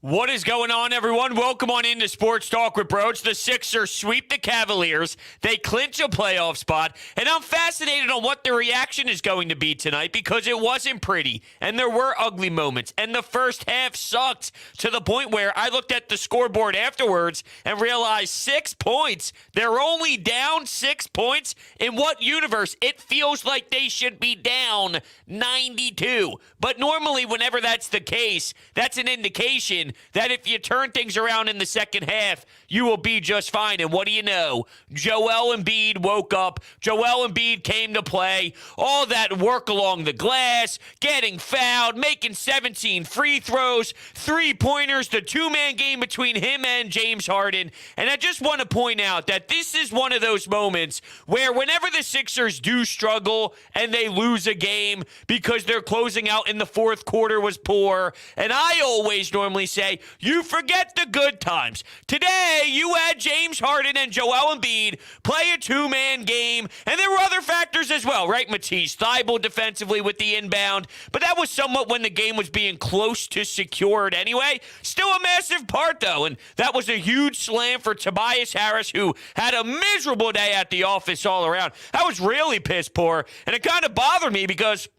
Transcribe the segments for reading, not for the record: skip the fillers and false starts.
What is going on, everyone? Welcome on into Sports Talk with Broach. The Sixers sweep the Cavaliers. They clinch a playoff spot. And I'm fascinated on what the reaction is going to be tonight because it wasn't pretty. And there were ugly moments. And the first half sucked to the point where I looked at the scoreboard afterwards and realized 6 points. They're only down 6 points. In what universe? It feels like they should be down 92. But normally, whenever that's the case, that's an indication that if you turn things around in the second half, you will be just fine. And what do you know? Joel Embiid woke up. Joel Embiid came to play. All that work along the glass, getting fouled, making 17 free throws, three-pointers, the two-man game between him and James Harden. And I just want to point out that this is one of those moments where whenever the Sixers do struggle and they lose a game because their closing out in the fourth quarter was poor, and I always normally say, you forget the good times. Today, you had James Harden and Joel Embiid play a two-man game, and there were other factors as well, right? Matisse Thybulle defensively with the inbound, but that was somewhat when the game was being close to secured anyway. Still a massive part, though, and that was a huge slam for Tobias Harris, who had a miserable day at the office all around. I was really piss poor, and it kind of bothered me because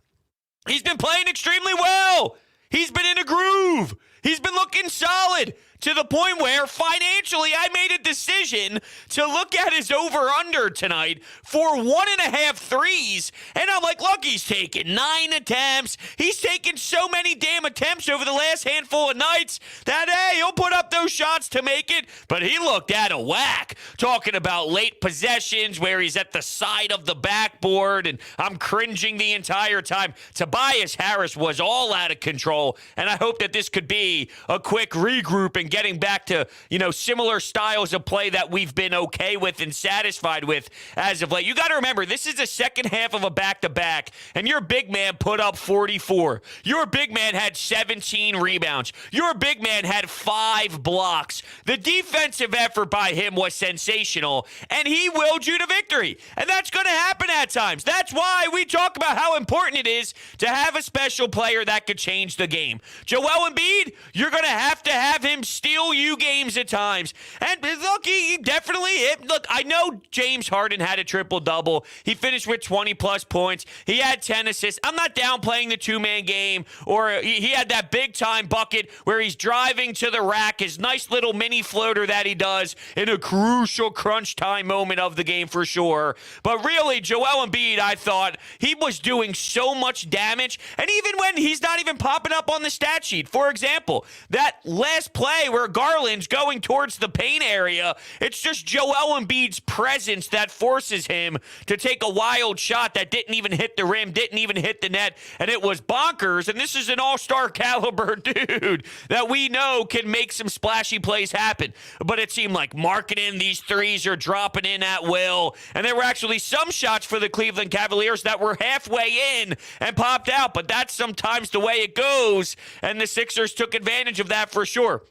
he's been playing extremely well. He's been in a groove. He's been looking solid to the point where financially I made a decision to look at his over-under tonight for 1.5 threes. And I'm like, look, he's taking 9 attempts. He's taken so many damn attempts over the last handful of nights that, hey, he'll put up those shots to make it. But he looked out of whack, talking about late possessions where he's at the side of the backboard, and I'm cringing the entire time. Tobias Harris was all out of control, and I hope that this could be a quick regroup and getting back to, similar styles of play that we've been okay with and satisfied with as of late. You got to remember, this is the second half of a back-to-back, and your big man put up 44. Your big man had 17 rebounds. Your big man had 5 blocks. The defensive effort by him was sensational, and he willed you to victory. And that's going to happen at times. That's why we talk about how important it is to have a special player that could change the game. Joel Embiid, you're going to have him steal you games at times. And look, he definitely hit. Look, I know James Harden had a triple-double. He finished with 20-plus points. He had 10 assists. I'm not downplaying the two-man game, or he had that big-time bucket where he's driving to the rack, his nice little mini floater that he does in a crucial crunch time moment of the game for sure. But really, Joel Embiid, I thought, he was doing so much damage. And even when he's not even popping up on the stat sheet, for example, that last play where Garland's going towards the paint area, it's just Joel Embiid's presence that forces him to take a wild shot that didn't even hit the rim, didn't even hit the net, and it was bonkers. And this is an all-star caliber dude that we know can make some splashy plays happen. But it seemed like marketing, these threes are dropping in at will, and there were actually some shots for the Cleveland Cavaliers that were halfway in and popped out, but that's sometimes the way it goes, and the Sixers took advantage of that for sure.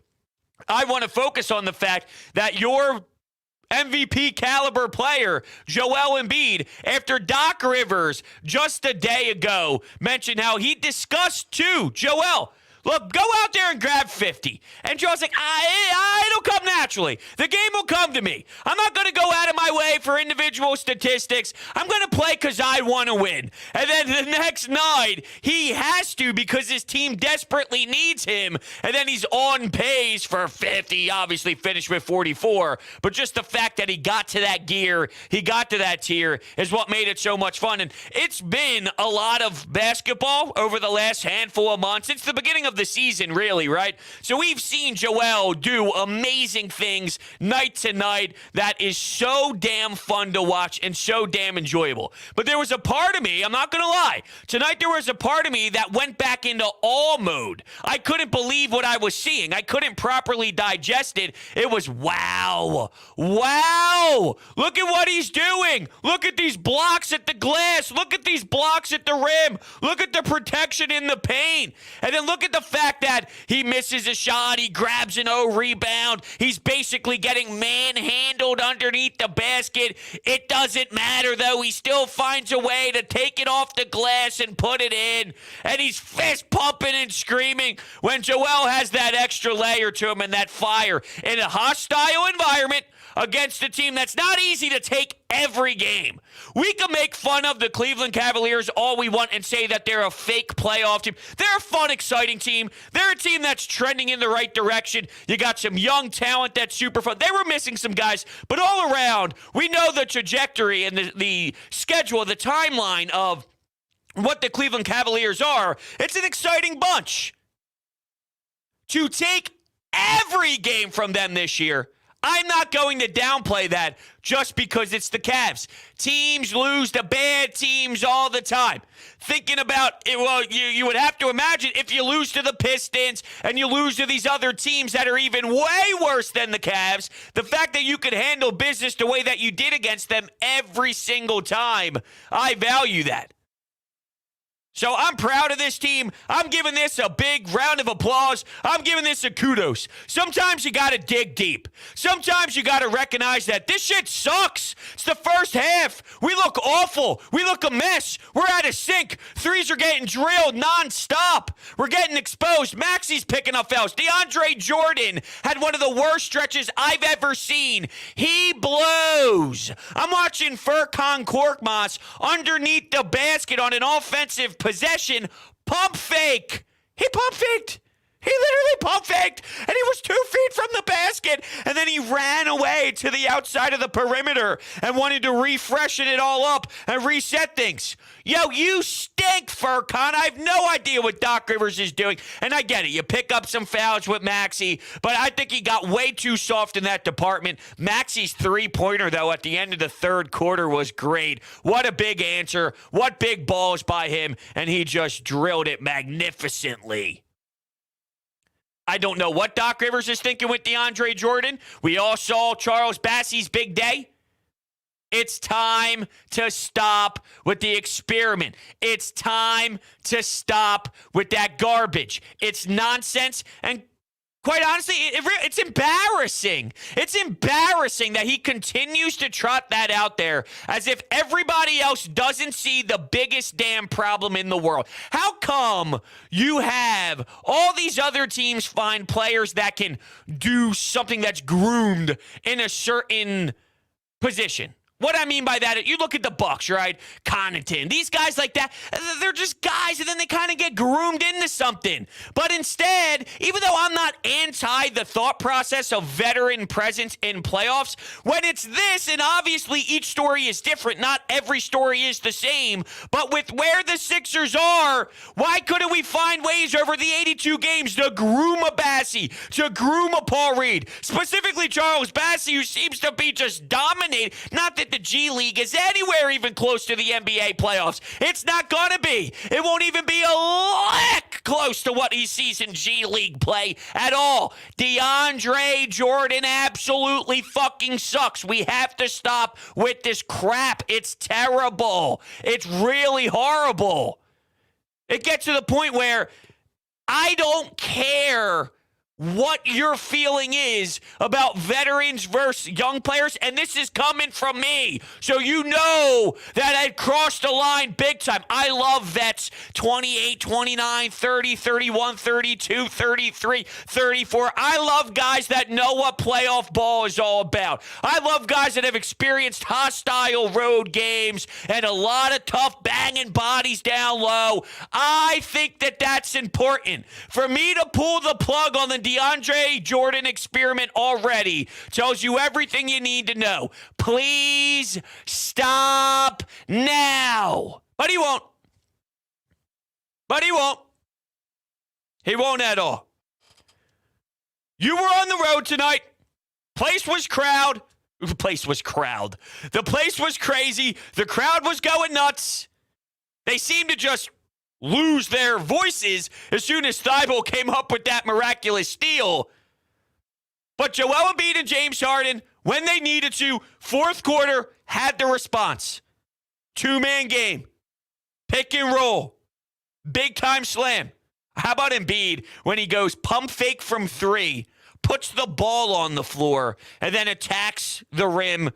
I want to focus on the fact that your MVP caliber player, Joel Embiid, after Doc Rivers just a day ago mentioned how he discussed too, Joel, look, go out there and grab 50. And Joel's like, it'll come naturally. The game will come to me. I'm not going to go out of my way for individual statistics. I'm going to play because I want to win. And then the next night, he has to because his team desperately needs him. And then he's on pace for 50. Obviously finished with 44. But just the fact that he got to that gear, he got to that tier, is what made it so much fun. And it's been a lot of basketball over the last handful of months. It's the beginning of the season, really, right? So we've seen Joel do amazing things night to night that is so damn fun to watch and so damn enjoyable. But there was a part of me, I'm not going to lie, tonight there was a part of me that went back into awe mode. I couldn't believe what I was seeing. I couldn't properly digest it. It was wow. Wow. Look at what he's doing. Look at these blocks at the glass. Look at these blocks at the rim. Look at the protection in the paint. And then look at the the fact that he misses a shot, he grabs an O rebound, he's basically getting manhandled underneath the basket. It doesn't matter, though. He still finds a way to take it off the glass and put it in. And he's fist pumping and screaming when Joel has that extra layer to him and that fire in a hostile environment against a team that's not easy to take every game. We can make fun of the Cleveland Cavaliers all we want and say that they're a fake playoff team. They're a fun, exciting team. They're a team that's trending in the right direction. You got some young talent that's super fun. They were missing some guys, but all around, we know the trajectory and the schedule, the timeline of what the Cleveland Cavaliers are. It's an exciting bunch. To take every game from them this year, I'm not going to downplay that just because it's the Cavs. Teams lose to bad teams all the time. Thinking about it, well, you would have to imagine if you lose to the Pistons and you lose to these other teams that are even way worse than the Cavs, the fact that you could handle business the way that you did against them every single time, I value that. So I'm proud of this team. I'm giving this a big round of applause. I'm giving this a kudos. Sometimes you got to dig deep. Sometimes you got to recognize that this shit sucks. It's the first half. We look awful. We look a mess. We're out of sync. Threes are getting drilled nonstop. We're getting exposed. Maxi's picking up fouls. DeAndre Jordan had one of the worst stretches I've ever seen. He blows. I'm watching Furkan Korkmaz underneath the basket on an offensive possession, pump fake. He pump faked. He literally pump faked, and he was 2 feet from the basket, and then he ran away to the outside of the perimeter and wanted to refreshen it all up and reset things. Yo, you stink, Furkan. I have no idea what Doc Rivers is doing, and I get it. You pick up some fouls with Maxey, but I think he got way too soft in that department. Maxey's three-pointer, though, at the end of the third quarter was great. What a big answer. What big balls by him, and he just drilled it magnificently. I don't know what Doc Rivers is thinking with DeAndre Jordan. We all saw Charles Bassey's big day. It's time to stop with the experiment. It's time to stop with that garbage. It's nonsense, and quite honestly, it's embarrassing. It's embarrassing that he continues to trot that out there as if everybody else doesn't see the biggest damn problem in the world. How come you have all these other teams find players that can do something that's groomed in a certain position? What I mean by that, you look at the Bucks, right? Connaughton, these guys like that, they're just guys, and then they kind of get groomed into something. But instead, even though I'm not anti the thought process of veteran presence in playoffs, when it's this, and obviously each story is different, not every story is the same, but with where the Sixers are, why couldn't we find ways over the 82 games to groom a Bassey, to groom a Paul Reed, specifically Charles Bassey, who seems to be just dominating, not that the G League is anywhere even close to the NBA playoffs. It's not going to be. It won't even be a lick close to what he sees in G League play at all. DeAndre Jordan absolutely fucking sucks. We have to stop with this crap. It's terrible. It's really horrible. It gets to the point where I don't care what your feeling is about veterans versus young players, and this is coming from me, so you know that I crossed the line big time. I love vets 28, 29, 30, 31, 32, 33, 34. I love guys that know what playoff ball is all about. I love guys that have experienced hostile road games and a lot of tough banging bodies down low. I think that that's important. For me to pull the plug on the DeAndre Jordan experiment already tells you everything you need to know. Please stop now. But he won't. But he won't. He won't at all. You were on the road tonight. Place was crowd. The place was crowd. The place was crazy. The crowd was going nuts. They seemed to just lose their voices as soon as Thibault came up with that miraculous steal. But Joel Embiid and James Harden, when they needed to, fourth quarter, had the response. Two-man game. Pick and roll. Big-time slam. How about Embiid when he goes pump fake from 3, puts the ball on the floor, and then attacks the rim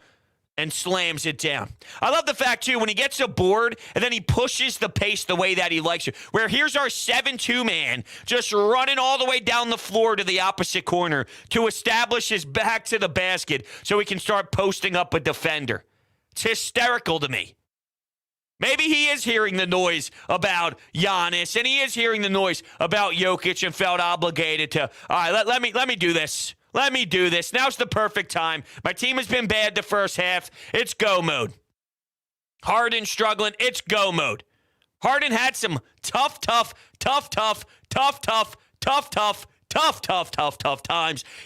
and slams it down? I love the fact, too, when he gets a board and then he pushes the pace the way that he likes to, where here's our 7-2 man just running all the way down the floor to the opposite corner to establish his back to the basket so he can start posting up a defender. It's hysterical to me. Maybe he is hearing the noise about Giannis, and he is hearing the noise about Jokic and felt obligated to, all right, let me do this. Let me do this. Now's the perfect time. My team has been bad the first half. It's go mode. Harden struggling. It's go mode. Harden had some tough times.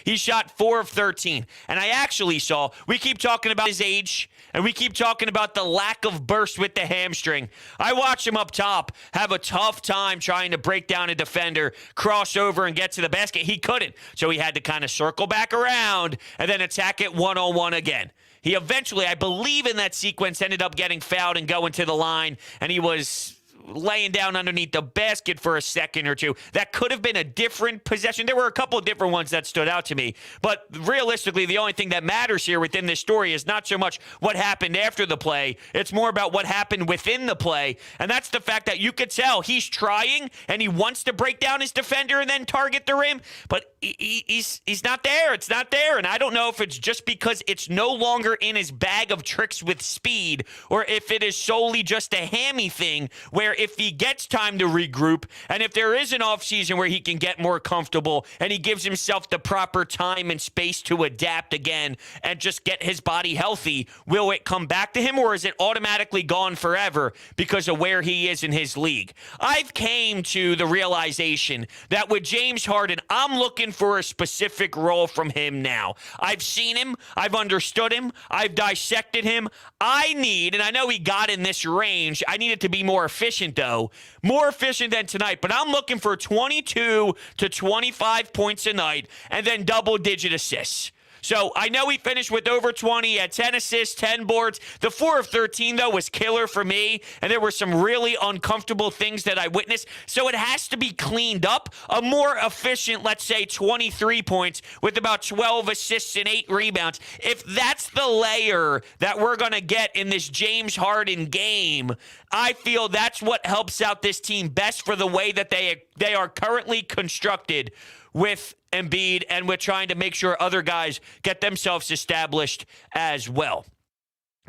He shot 4 of 13. And I actually saw, we keep talking about his age, and we keep talking about the lack of burst with the hamstring. I watched him up top have a tough time trying to break down a defender, cross over, and get to the basket. He couldn't. So he had to kind of circle back around and then attack it one-on-one again. He eventually, I believe in that sequence, ended up getting fouled and going to the line, and he was laying down underneath the basket for a second or two. That could have been a different possession. There were a couple of different ones that stood out to me. But realistically, the only thing that matters here within this story is not so much what happened after the play. It's more about what happened within the play. And that's the fact that you could tell he's trying and he wants to break down his defender and then target the rim. But he's not there. It's not there. And I don't know if it's just because it's no longer in his bag of tricks with speed, or if it is solely just a hammy thing where if he gets time to regroup, and if there is an offseason where he can get more comfortable and he gives himself the proper time and space to adapt again and just get his body healthy, will it come back to him, or is it automatically gone forever because of where he is in his league? I've came to the realization that with James Harden, I'm looking for a specific role from him now. I've seen him. I've understood him. I've dissected him. I need, and I know he got in this range, I need it to be more efficient, though. More efficient than tonight. But I'm looking for 22 to 25 points a night and then double-digit assists. So I know he finished with over 20, had 10 assists, 10 boards. The 4 of 13, though, was killer for me, and there were some really uncomfortable things that I witnessed. So it has to be cleaned up. A more efficient, let's say, 23 points with about 12 assists and 8 rebounds. If that's the layer that we're going to get in this James Harden game, I feel that's what helps out this team best for the way that they are currently constructed with Embiid, and we're trying to make sure other guys get themselves established as well.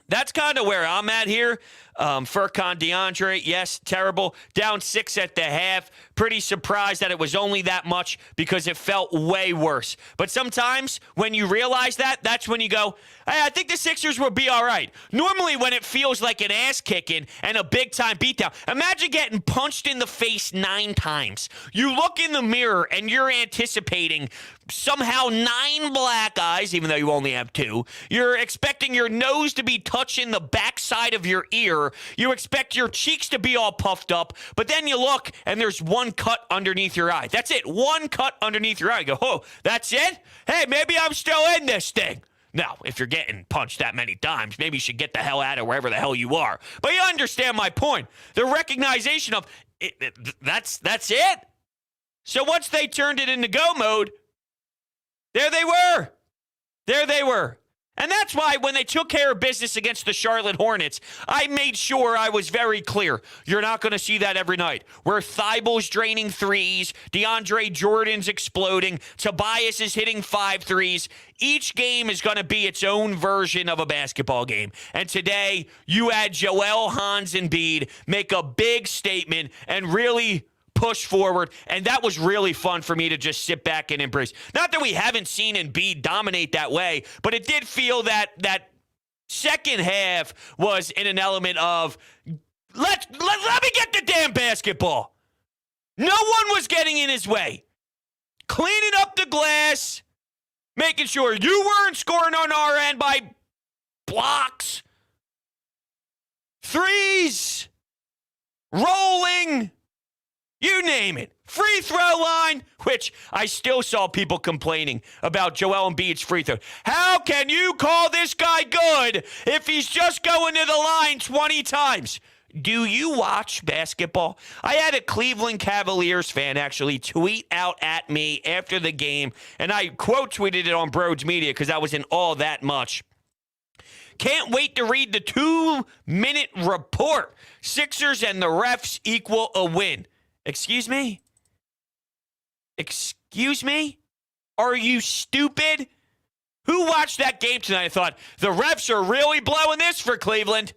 That's kind of where I'm at here. Furkan DeAndre, yes, terrible. Down 6 at the half. Pretty surprised that it was only that much because it felt way worse. But sometimes when you realize that, that's when you go, hey, I think the Sixers will be all right. Normally when it feels like an ass kicking and a big-time beatdown, imagine getting punched in the face 9 times. You look in the mirror and you're anticipating somehow 9 black eyes, even though you only have 2. You're expecting your nose to be touching the backside of your ear. You expect your cheeks to be all puffed up, but then you look and there's 1 cut underneath your eye. That's it. 1 cut underneath your eye. You go, oh, that's it? Hey, maybe I'm still in this thing. Now, if you're getting punched that many times, maybe you should get the hell out of wherever the hell you are. But you understand my point. The recognition of that's it. So once they turned it into go mode, there they were. There they were. And that's why when they took care of business against the Charlotte Hornets, I made sure I was very clear. You're not going to see that every night. Where Thybulle's draining threes, DeAndre Jordan's exploding, Tobias is hitting 5 threes. Each game is going to be its own version of a basketball game. And today, you had Joel, Hans, and Embiid make a big statement and really push forward, and that was really fun for me to just sit back and embrace. Not that we haven't seen Embiid dominate that way, but it did feel that second half was in an element of, let me get the damn basketball. No one was getting in his way. Cleaning up the glass, making sure you weren't scoring on our end by blocks, threes, rolling, you name it. Free throw line, which I still saw people complaining about Joel Embiid's free throw. How can you call this guy good if he's just going to the line 20 times? Do you watch basketball? I had a Cleveland Cavaliers fan actually tweet out at me after the game, and I quote tweeted it on Broads Media because I was in awe that much. Can't wait to read the 2-minute report. Sixers and the refs equal a win. Excuse me? Excuse me? Are you stupid? Who watched that game tonight and thought, the refs are really blowing this for Cleveland?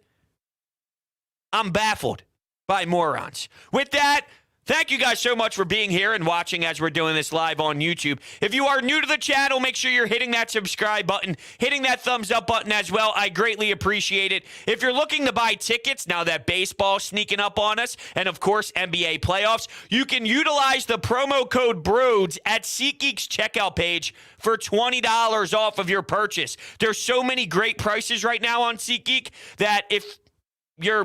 I'm baffled by morons. With that, thank you guys so much for being here and watching as we're doing this live on YouTube. If you are new to the channel, make sure you're hitting that subscribe button, hitting that thumbs up button as well. I greatly appreciate it. If you're looking to buy tickets, now that baseball's sneaking up on us, and of course NBA playoffs, you can utilize the promo code BROADS at SeatGeek's checkout page for $20 off of your purchase. There's so many great prices right now on SeatGeek that if you're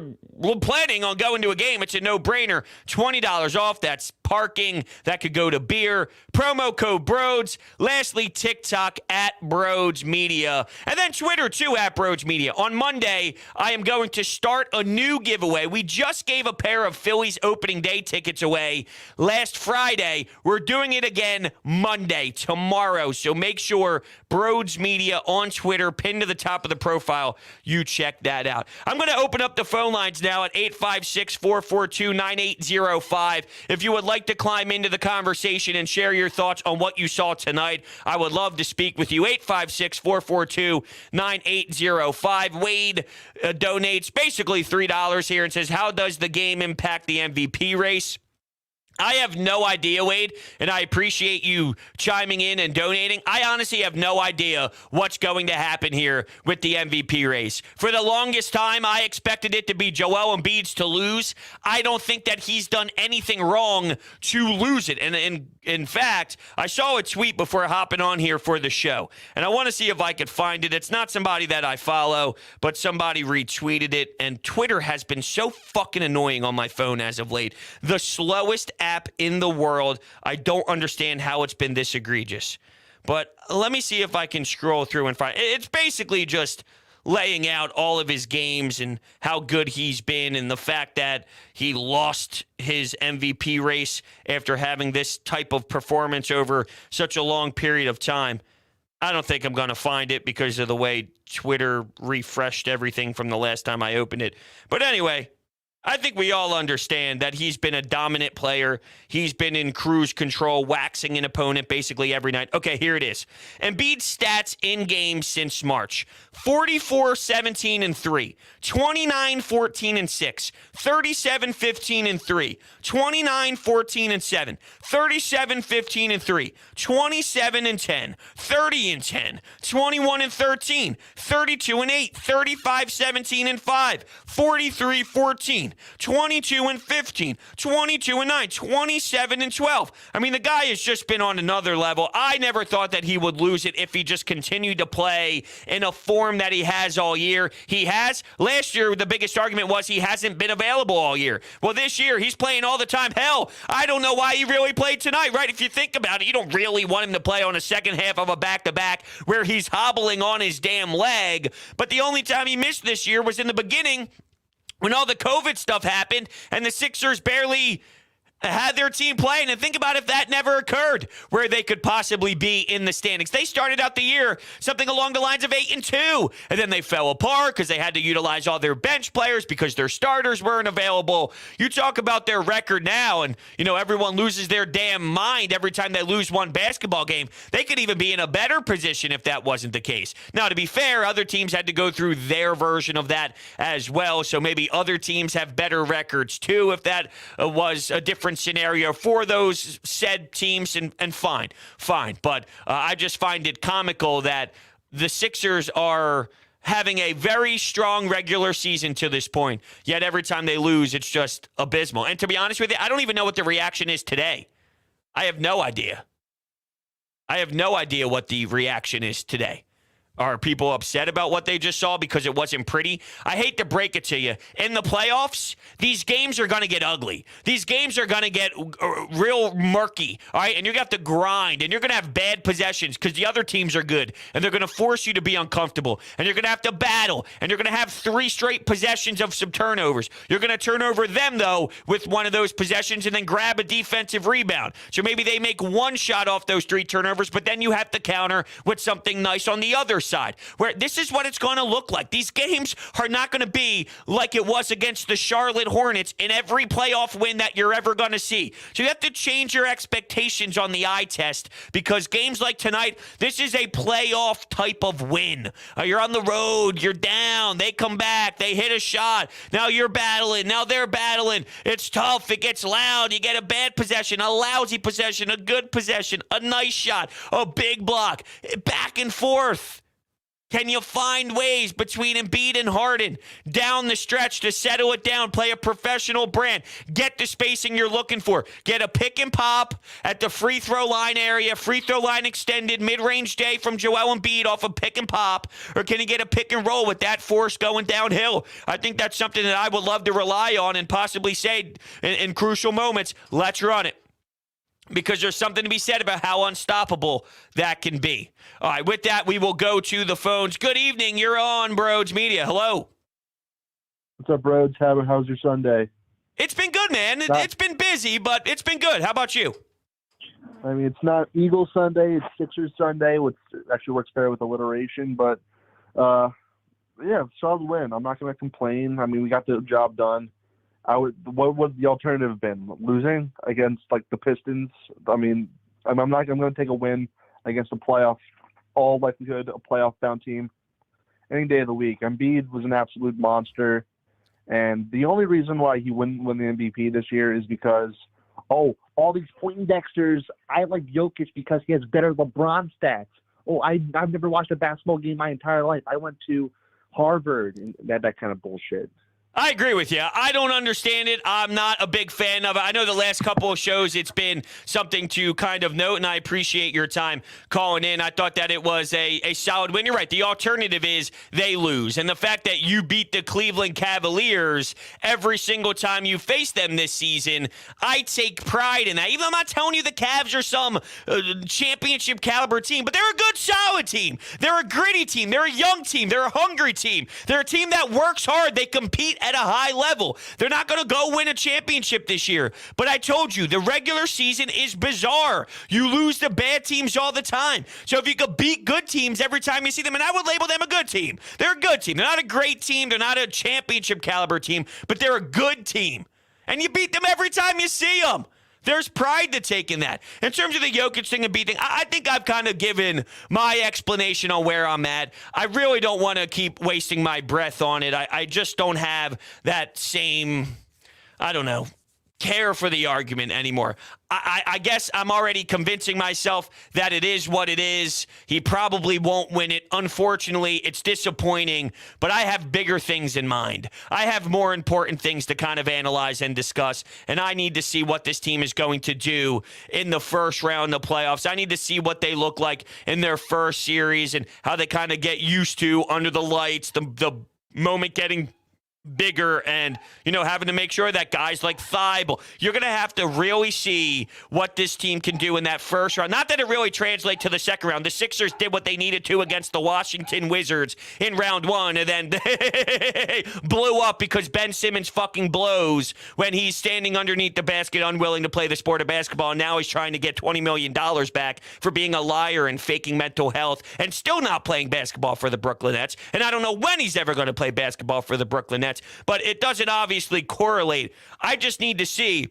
planning on going to a game, it's a no-brainer. $20 off. That's parking. That could go to beer. Promo code BROADS. Lastly, TikTok at Broads Media. And then Twitter, too, at Broads Media. On Monday, I am going to start a new giveaway. We just gave a pair of Phillies opening day tickets away last Friday. We're doing it again Monday, tomorrow. So make sure Broads Media on Twitter, pinned to the top of the profile, you check that out. I'm going to open up the phone lines now at 856-442-9805. If you would like to climb into the conversation and share your thoughts on what you saw tonight, I would love to speak with you. 856-442-9805. Wade donates basically $3 here and says, how does the game impact the MVP race? I have no idea, Wade, and I appreciate you chiming in and donating. I honestly have no idea what's going to happen here with the MVP race. For the longest time, I expected it to be Joel Embiid's to lose. I don't think that he's done anything wrong to lose it. And in fact, I saw a tweet before hopping on here for the show, and I want to see if I could find it. It's not somebody that I follow, but somebody retweeted it, and Twitter has been so fucking annoying on my phone as of late. The slowest app in the world. I don't understand how it's been this egregious. But let me see if I can scroll through and find. It's basically just laying out all of his games and how good he's been and the fact that he lost his MVP race after having this type of performance over such a long period of time. I don't think I'm going to find it because of the way Twitter refreshed everything from the last time I opened it. But anyway, I think we all understand that he's been a dominant player. He's been in cruise control, waxing an opponent basically every night. Okay, here it is. Embiid's stats in games since March. 44-17-3, 29-14-6, 37-15-3, 29-14-7, 37-15-3, 27-10, 30-10, 21-13, 32-8, 35-17-5, 43-14, 22-15, 22-9, 27-12. I mean, the guy has just been on another level. I never thought that he would lose it if he just continued to play in a form that he has all year. He has. Last year, the biggest argument was he hasn't been available all year. Well, this year, he's playing all the time. Hell, I don't know why he really played tonight, right? If you think about it, you don't really want him to play on a second half of a back-to-back where he's hobbling on his damn leg. But the only time he missed this year was in the beginning when all the COVID stuff happened and the Sixers barely had their team playing. And think about if that never occurred, where they could possibly be in the standings. They started out the year something along the lines of 8-2, and then they fell apart because they had to utilize all their bench players because their starters weren't available. You talk about their record now, and everyone loses their damn mind every time they lose one basketball game. They could even be in a better position if that wasn't the case. Now, to be fair, other teams had to go through their version of that as well, so maybe other teams have better records too if that was a different scenario for those said teams, and fine. But I just find it comical that the Sixers are having a very strong regular season to this point, yet every time they lose, it's just abysmal. And to be honest with you, I don't even know what the reaction is today. I have no idea. I have no idea what the reaction is today. Are people upset about what they just saw because it wasn't pretty? I hate to break it to you. In the playoffs, these games are going to get ugly. These games are going to get real murky, all right? And you're going to have to grind, and you're going to have bad possessions because the other teams are good, and they're going to force you to be uncomfortable, and you're going to have to battle, and you're going to have 3 straight possessions of some turnovers. You're going to turn over them, though, with one of those possessions and then grab a defensive rebound. So maybe they make 1 shot off those 3 turnovers, but then you have to counter with something nice on the other side, where this is what it's going to look like. These games are not going to be like it was against the Charlotte Hornets in every playoff win that you're ever going to see. So you have to change your expectations on the eye test, because games like tonight, this is a playoff type of win. You're on the road, you're down, they come back, they hit a shot, now you're battling, now they're battling. It's tough, it gets loud, you get a bad possession, a lousy possession, a good possession, a nice shot, a big block, back and forth. Can you find ways between Embiid and Harden down the stretch to settle it down, play a professional brand, get the spacing you're looking for, get a pick and pop at the free throw line area, free throw line extended, mid-range day from Joel Embiid off of pick and pop, or can you get a pick and roll with that force going downhill? I think that's something that I would love to rely on and possibly say in crucial moments, let's run it. Because there's something to be said about how unstoppable that can be. All right, with that, we will go to the phones. Good evening. You're on Broads Media. Hello. What's up, Broads? How's your Sunday? It's been good, man. It's been busy, but it's been good. How about you? I mean, it's not Eagle Sunday. It's Sixers Sunday, which actually works better with alliteration. But, yeah, solid win. I'm not going to complain. I mean, we got the job done. What would the alternative have been? Losing against like the Pistons? I mean, I'm going to take a win against a playoff, all likelihood a playoff bound team any day of the week. Embiid was an absolute monster, and the only reason why he wouldn't win the MVP this year is because all these Poindexters. I like Jokic because he has better LeBron stats. I've never watched a basketball game my entire life. I went to Harvard and that kind of bullshit. I agree with you. I don't understand it. I'm not a big fan of it. I know the last couple of shows it's been something to kind of note, and I appreciate your time calling in. I thought that it was a solid win. You're right. The alternative is they lose. And the fact that you beat the Cleveland Cavaliers every single time you face them this season, I take pride in that. Even though I'm not telling you the Cavs are some championship caliber team, but they're a good, solid team. They're a gritty team. They're a young team. They're a hungry team. They're a team that works hard. They compete at a high level. They're not going to go win a championship this year. But I told you, the regular season is bizarre. You lose to bad teams all the time. So if you could beat good teams every time you see them, and I would label them a good team. They're a good team. They're not a great team. They're not a championship caliber team, but they're a good team. And you beat them every time you see them. There's pride to take in that. In terms of the Jokic thing and beating, I think I've kind of given my explanation on where I'm at. I really don't want to keep wasting my breath on it. I just don't have that same, I don't know, care for the argument anymore. I guess I'm already convincing myself that it is what it is. He probably won't win it. Unfortunately, it's disappointing, but I have bigger things in mind. I have more important things to kind of analyze and discuss, and I need to see what this team is going to do in the first round of playoffs. I need to see what they look like in their first series and how they kind of get used to under the lights, the moment getting bigger, and having to make sure that guys like Thibault, you're going to have to really see what this team can do in that first round. Not that it really translates to the second round. The Sixers did what they needed to against the Washington Wizards in round one, and then blew up because Ben Simmons fucking blows when he's standing underneath the basket unwilling to play the sport of basketball, and now he's trying to get $20 million back for being a liar and faking mental health and still not playing basketball for the Brooklyn Nets. And I don't know when he's ever going to play basketball for the Brooklyn Nets. But it doesn't obviously correlate. I just need to see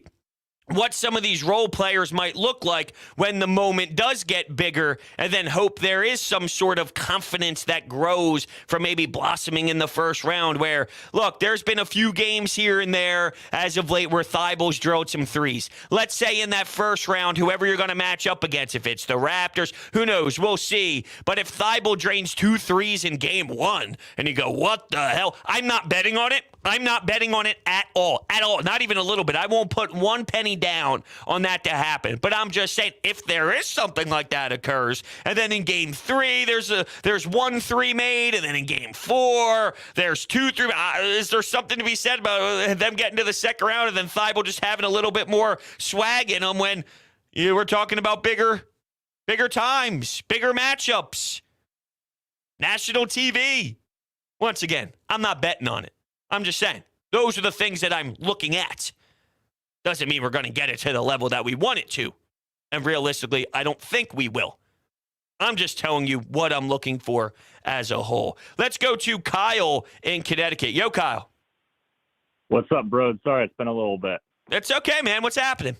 what some of these role players might look like when the moment does get bigger, and then hope there is some sort of confidence that grows from maybe blossoming in the first round where, look, there's been a few games here and there as of late where Thibault's drilled some threes. Let's say in that first round, whoever you're going to match up against, if it's the Raptors, who knows, we'll see. But if Thibault drains 2 threes in game one, and you go, what the hell? I'm not betting on it. I'm not betting on it at all. Not even a little bit. I won't put one penny down on that to happen. But I'm just saying, if there is something like that occurs, and then in game 3, there's 1-3 made, and then in game 4, there's 2-3. Is there something to be said about them getting to the second round and then Thibault just having a little bit more swag in them when you were talking about bigger times, bigger matchups, national TV? Once again, I'm not betting on it. I'm just saying, those are the things that I'm looking at. Doesn't mean we're going to get it to the level that we want it to. And realistically, I don't think we will. I'm just telling you what I'm looking for as a whole. Let's go to Kyle in Connecticut. Yo, Kyle. What's up, bro? Sorry, it's been a little bit. It's okay, man. What's happening?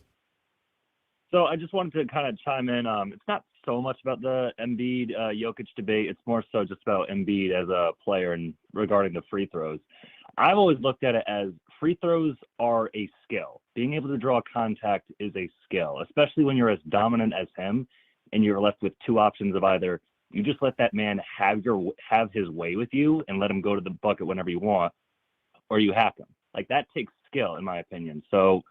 So I just wanted to kind of chime in. It's not so much about the Embiid Jokic debate. It's more so just about Embiid as a player and regarding the free throws. I've always looked at it as free throws are a skill. Being able to draw contact is a skill, especially when you're as dominant as him and you're left with two options of either you just let that man have his way with you and let him go to the bucket whenever you want, or you hack him. Like, that takes skill, in my opinion. So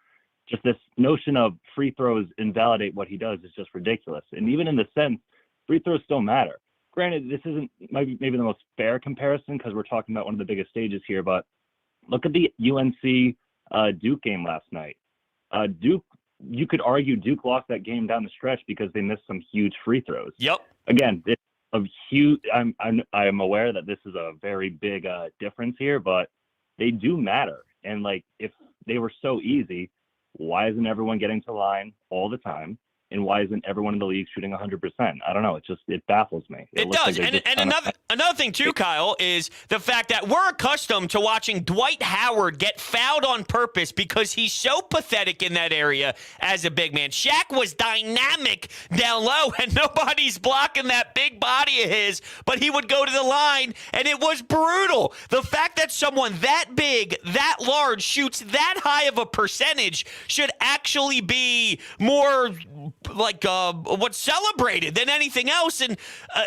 just this notion of free throws invalidate what he does is just ridiculous. And even in the sense, free throws still matter. Granted, this isn't maybe the most fair comparison because we're talking about one of the biggest stages here, but look at the UNC Duke game last night. Duke, you could argue Duke lost that game down the stretch because they missed some huge free throws. Yep. Again, it's a huge. I'm aware that this is a very big difference here, but they do matter. And like, if they were so easy, why isn't everyone getting to line all the time? And why isn't everyone in the league shooting 100%? I don't know. It baffles me. It does. And another thing, too, Kyle, is the fact that we're accustomed to watching Dwight Howard get fouled on purpose because he's so pathetic in that area as a big man. Shaq was dynamic down low, and nobody's blocking that big body of his, but he would go to the line, and it was brutal. The fact that someone that big, that large, shoots that high of a percentage should actually be more what's celebrated than anything else. And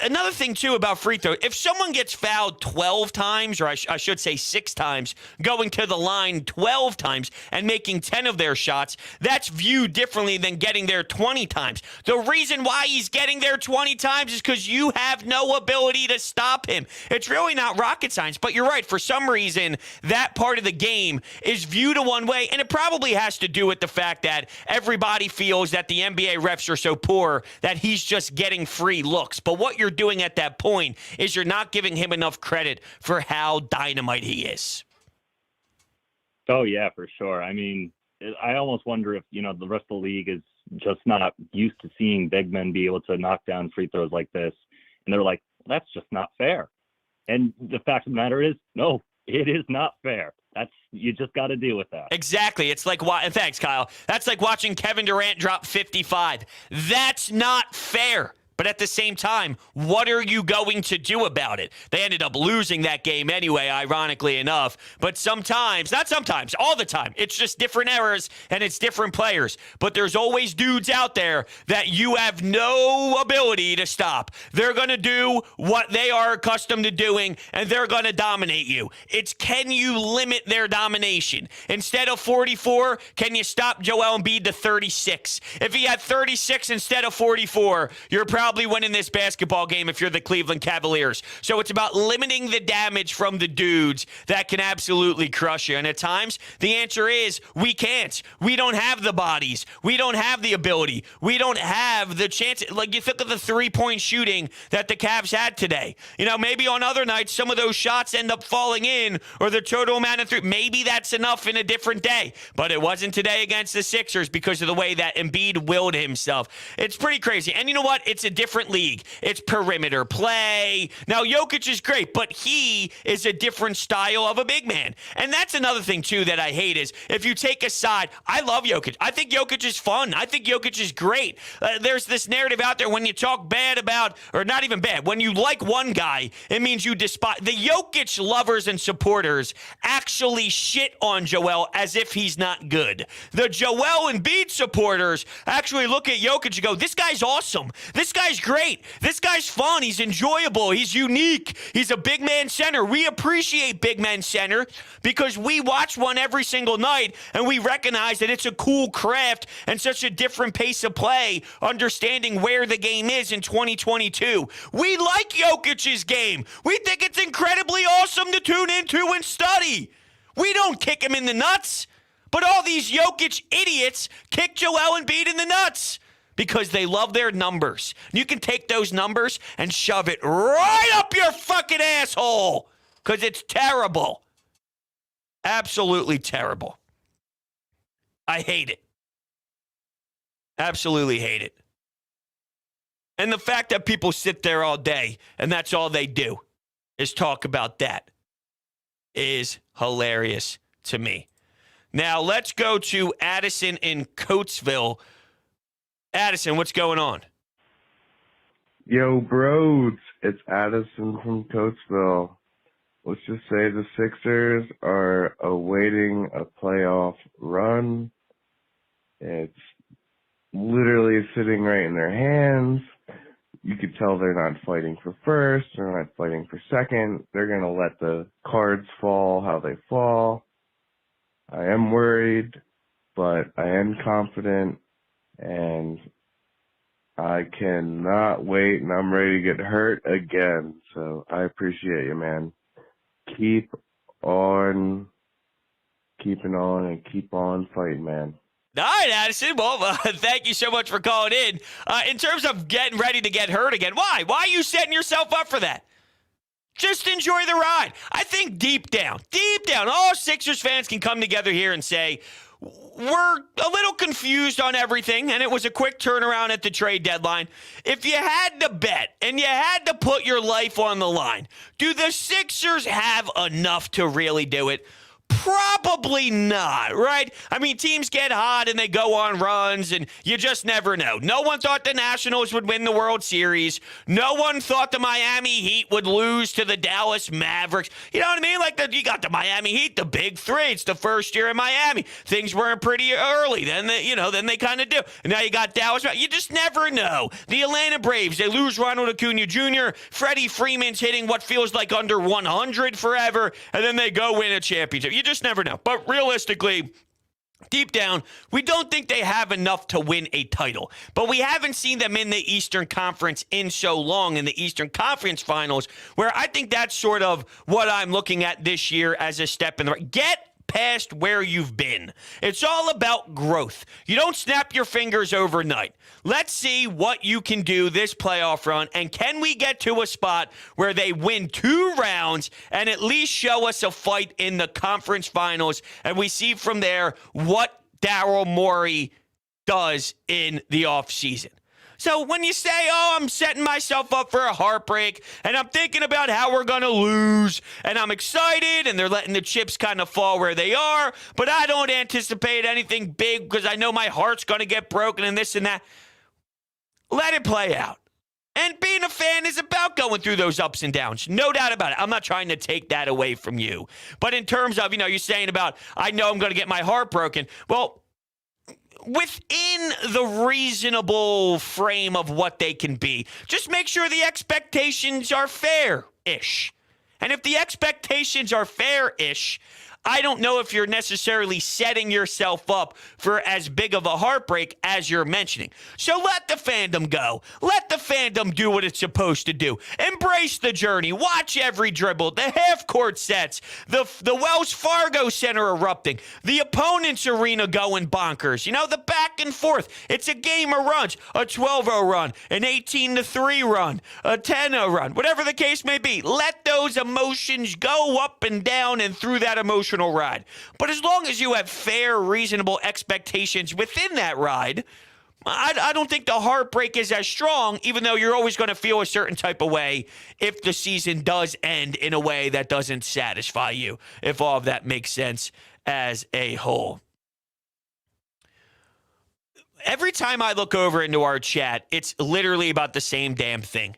another thing too about free throw, if someone gets fouled 12 times, or I should say 6 times, going to the line 12 times and making 10 of their shots, that's viewed differently than getting there 20 times. The reason why he's getting there 20 times is because you have no ability to stop him. It's really not rocket science, but you're right. For some reason, that part of the game is viewed a one way, and it probably has to do with the fact that everybody feels that the NBA refs are so poor that he's just getting free looks. But what you're doing at that point is you're not giving him enough credit for how dynamite he is. Oh, yeah, for sure. I mean, I almost wonder if, the rest of the league is just not used to seeing big men be able to knock down free throws like this. And they're like, that's just not fair. And the fact of the matter is, no, it is not fair. You just got to deal with that. Exactly. It's like, and thanks, Kyle. That's like watching Kevin Durant drop 55. That's not fair. But at the same time, what are you going to do about it? They ended up losing that game anyway, ironically enough. But sometimes, not sometimes, all the time, it's just different errors and it's different players. But there's always dudes out there that you have no ability to stop. They're going to do what they are accustomed to doing, and they're going to dominate you. It's, can you limit their domination? Instead of 44, can you stop Joel Embiid to 36? If he had 36 instead of 44, you're probably winning this basketball game if you're the Cleveland Cavaliers. So it's about limiting the damage from the dudes that can absolutely crush you. And at times, the answer is we can't. We don't have the bodies. We don't have the ability. We don't have the chance. Like, you think of the three-point shooting that the Cavs had today. Maybe on other nights, some of those shots end up falling in, or the total amount of three. Maybe that's enough in a different day. But it wasn't today against the Sixers because of the way that Embiid willed himself. It's pretty crazy. And you know what? It's a different league. It's perimeter play. Now, Jokic is great, but he is a different style of a big man. And that's another thing, too, that I hate is if you take a side, I love Jokic. I think Jokic is fun. I think Jokic is great. There's this narrative out there when you talk bad about, or not even bad, when you like one guy, it means you despise. The Jokic lovers and supporters actually shit on Joel as if he's not good. The Joel Embiid supporters actually look at Jokic and go, this guy's awesome. This guy guy's great. This guy's fun. He's enjoyable. He's unique. He's a big man center. We appreciate big men center because we watch one every single night, and we recognize that it's a cool craft and such a different pace of play, understanding where the game is in 2022. We like Jokic's game. We think it's incredibly awesome to tune into and study. We don't kick him in the nuts, but all these Jokic idiots kick Joel Embiid in the nuts because they love their numbers. You can take those numbers and shove it right up your fucking asshole because it's terrible. Absolutely terrible. I hate it. Absolutely hate it. And the fact that people sit there all day and that's all they do is talk about that is hilarious to me. Now, let's go to Addison in Coatesville. Addison, what's going on? Yo, bros, it's Addison from Coatesville. Let's just say the Sixers are awaiting a playoff run. It's literally sitting right in their hands. You could tell they're not fighting for first, they're not fighting for second. They're going to let the cards fall how they fall. I am worried, but I am confident, and I cannot wait, and I'm ready to get hurt again. So I appreciate you, man. Keep on keeping on and keep on fighting, man. All right, Addison. Well, thank you so much for calling in terms of getting ready to get hurt again, why? Why are you setting yourself up for that? Just enjoy the ride. I think deep down, all Sixers fans can come together here and say, we're a little confused on everything, and it was a quick turnaround at the trade deadline. If you had to bet and you had to put your life on the line, do the Sixers have enough to really do it? Probably not, right? I mean, teams get hot and they go on runs, and you just never know. No one thought the Nationals would win the World Series. No one thought the Miami Heat would lose to the Dallas Mavericks. You know what I mean? Like, you got the Miami Heat, the big three. It's the first year in Miami. Things weren't pretty early. Then they kind of do. And now you got Dallas. You just never know. The Atlanta Braves, they lose Ronald Acuna Jr. Freddie Freeman's hitting what feels like under 100 forever, and then they go win a championship. You just never know. But realistically, deep down, we don't think they have enough to win a title. But we haven't seen them in the Eastern Conference in so long, in the Eastern Conference Finals, where I think that's sort of what I'm looking at this year as a step in the right. Get past where you've been. It's all about growth. You don't snap your fingers overnight. Let's see what you can do this playoff run, and can we get to a spot where they win 2 rounds and at least show us a fight in the conference finals, and we see from there what Daryl Morey does in the offseason. So when you say, oh, I'm setting myself up for a heartbreak, and I'm thinking about how we're going to lose, and I'm excited, and they're letting the chips kind of fall where they are, but I don't anticipate anything big because I know my heart's going to get broken and this and that. Let it play out. And being a fan is about going through those ups and downs. No doubt about it. I'm not trying to take that away from you. But in terms of, you're saying about, I know I'm going to get my heart broken. Well, within the reasonable frame of what they can be, just make sure the expectations are fair-ish. And if the expectations are fair-ish, I don't know if you're necessarily setting yourself up for as big of a heartbreak as you're mentioning. So let the fandom go. Let the fandom do what it's supposed to do. Embrace the journey. Watch every dribble, the half-court sets, the Wells Fargo Center erupting, the opponent's arena going bonkers. The back and forth. It's a game of runs, a 12-0 run, an 18-3 run, a 10-0 run, whatever the case may be. Let those emotions go up and down and through that emotional ride. But as long as you have fair, reasonable expectations within that ride, I don't think the heartbreak is as strong, even though you're always going to feel a certain type of way if the season does end in a way that doesn't satisfy you, if all of that makes sense as a whole. Every time I look over into our chat, it's literally about the same damn thing.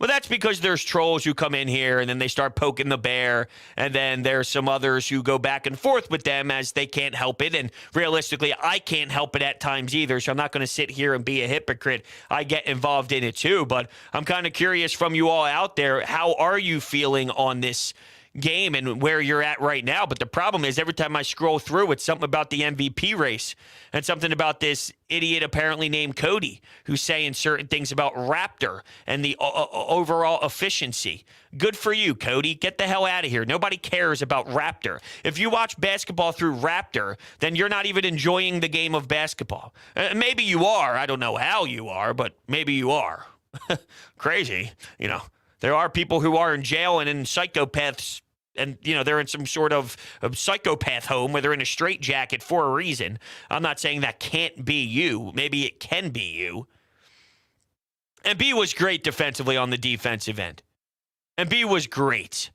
Well, that's because there's trolls who come in here and then they start poking the bear, and then there's some others who go back and forth with them as they can't help it. And realistically, I can't help it at times either, so I'm not going to sit here and be a hypocrite. I get involved in it too, but I'm kind of curious from you all out there, how are you feeling on this game and where you're at right now? But the problem is every time I scroll through, it's something about the MVP race and something about this idiot apparently named Cody who's saying certain things about Raptor and the overall efficiency. Good for you, Cody. Get the hell out of here. Nobody cares about Raptor. If you watch basketball through Raptor, then you're not even enjoying the game of basketball. Maybe you are. I don't know how you are, but maybe you are. Crazy, There are people who are in jail and in psychopaths, and, they're in some sort of psychopath home where they're in a straitjacket for a reason. I'm not saying that can't be you. Maybe it can be you. Embiid was great defensively on the defensive end. Embiid was great.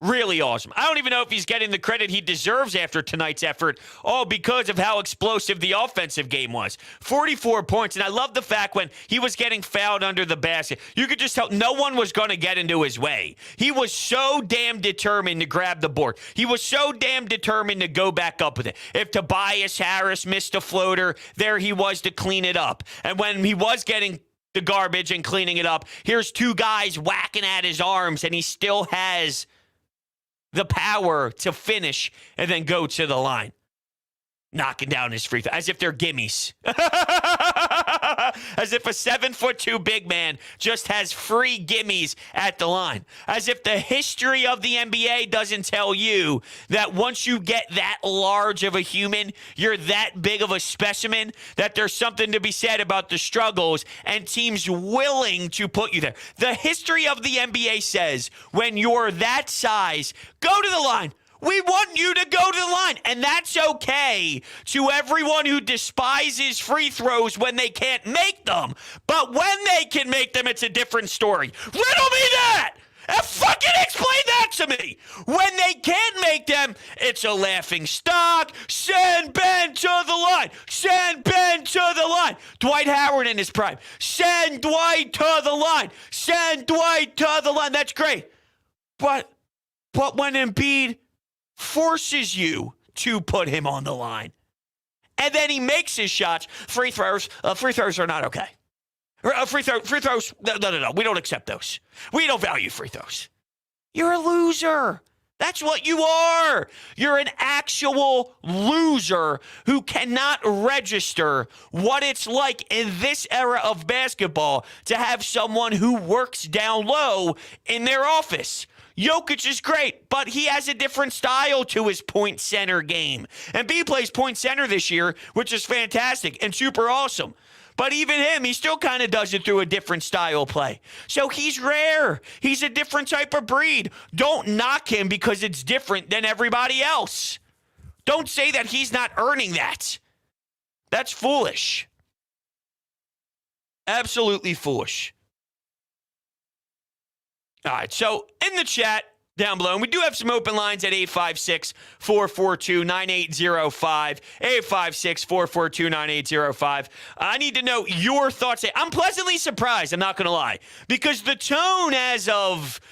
Really awesome. I don't even know if he's getting the credit he deserves after tonight's effort, all because of how explosive the offensive game was. 44 points, and I love the fact when he was getting fouled under the basket, you could just tell no one was going to get into his way. He was so damn determined to grab the board. He was so damn determined to go back up with it. If Tobias Harris missed a floater, there he was to clean it up. And when he was getting the garbage and cleaning it up, here's two guys whacking at his arms, and he still has the power to finish and then go to the line. Knocking down his free throw as if they're gimmies. As if a 7'2" big man just has free gimmies at the line. As if the history of the NBA doesn't tell you that once you get that large of a human, you're that big of a specimen, that there's something to be said about the struggles and teams willing to put you there. The history of the NBA says when you're that size, go to the line. We want you to go to the line, and that's okay to everyone who despises free throws when they can't make them. But when they can make them, it's a different story. Riddle me that! And fucking explain that to me! When they can't make them, it's a laughing stock. Send Ben to the line. Send Ben to the line. Dwight Howard in his prime. Send Dwight to the line. Send Dwight to the line. That's great. But when Embiid forces you to put him on the line, and then he makes his shots, free throws are not okay. Free throws, no. We don't accept those. We don't value free throws. You're a loser. That's what you are. You're an actual loser who cannot register what it's like in this era of basketball to have someone who works down low in their office. Jokic is great, but he has a different style to his point center game. And B plays point center this year, which is fantastic and super awesome. But even him, he still kind of does it through a different style play. So he's rare. He's a different type of breed. Don't knock him because it's different than everybody else. Don't say that he's not earning that. That's foolish. Absolutely foolish. All right, so in the chat down below, and we do have some open lines at 856-442-9805, 856-442-9805. I need to know your thoughts. I'm pleasantly surprised, I'm not going to lie, because the tone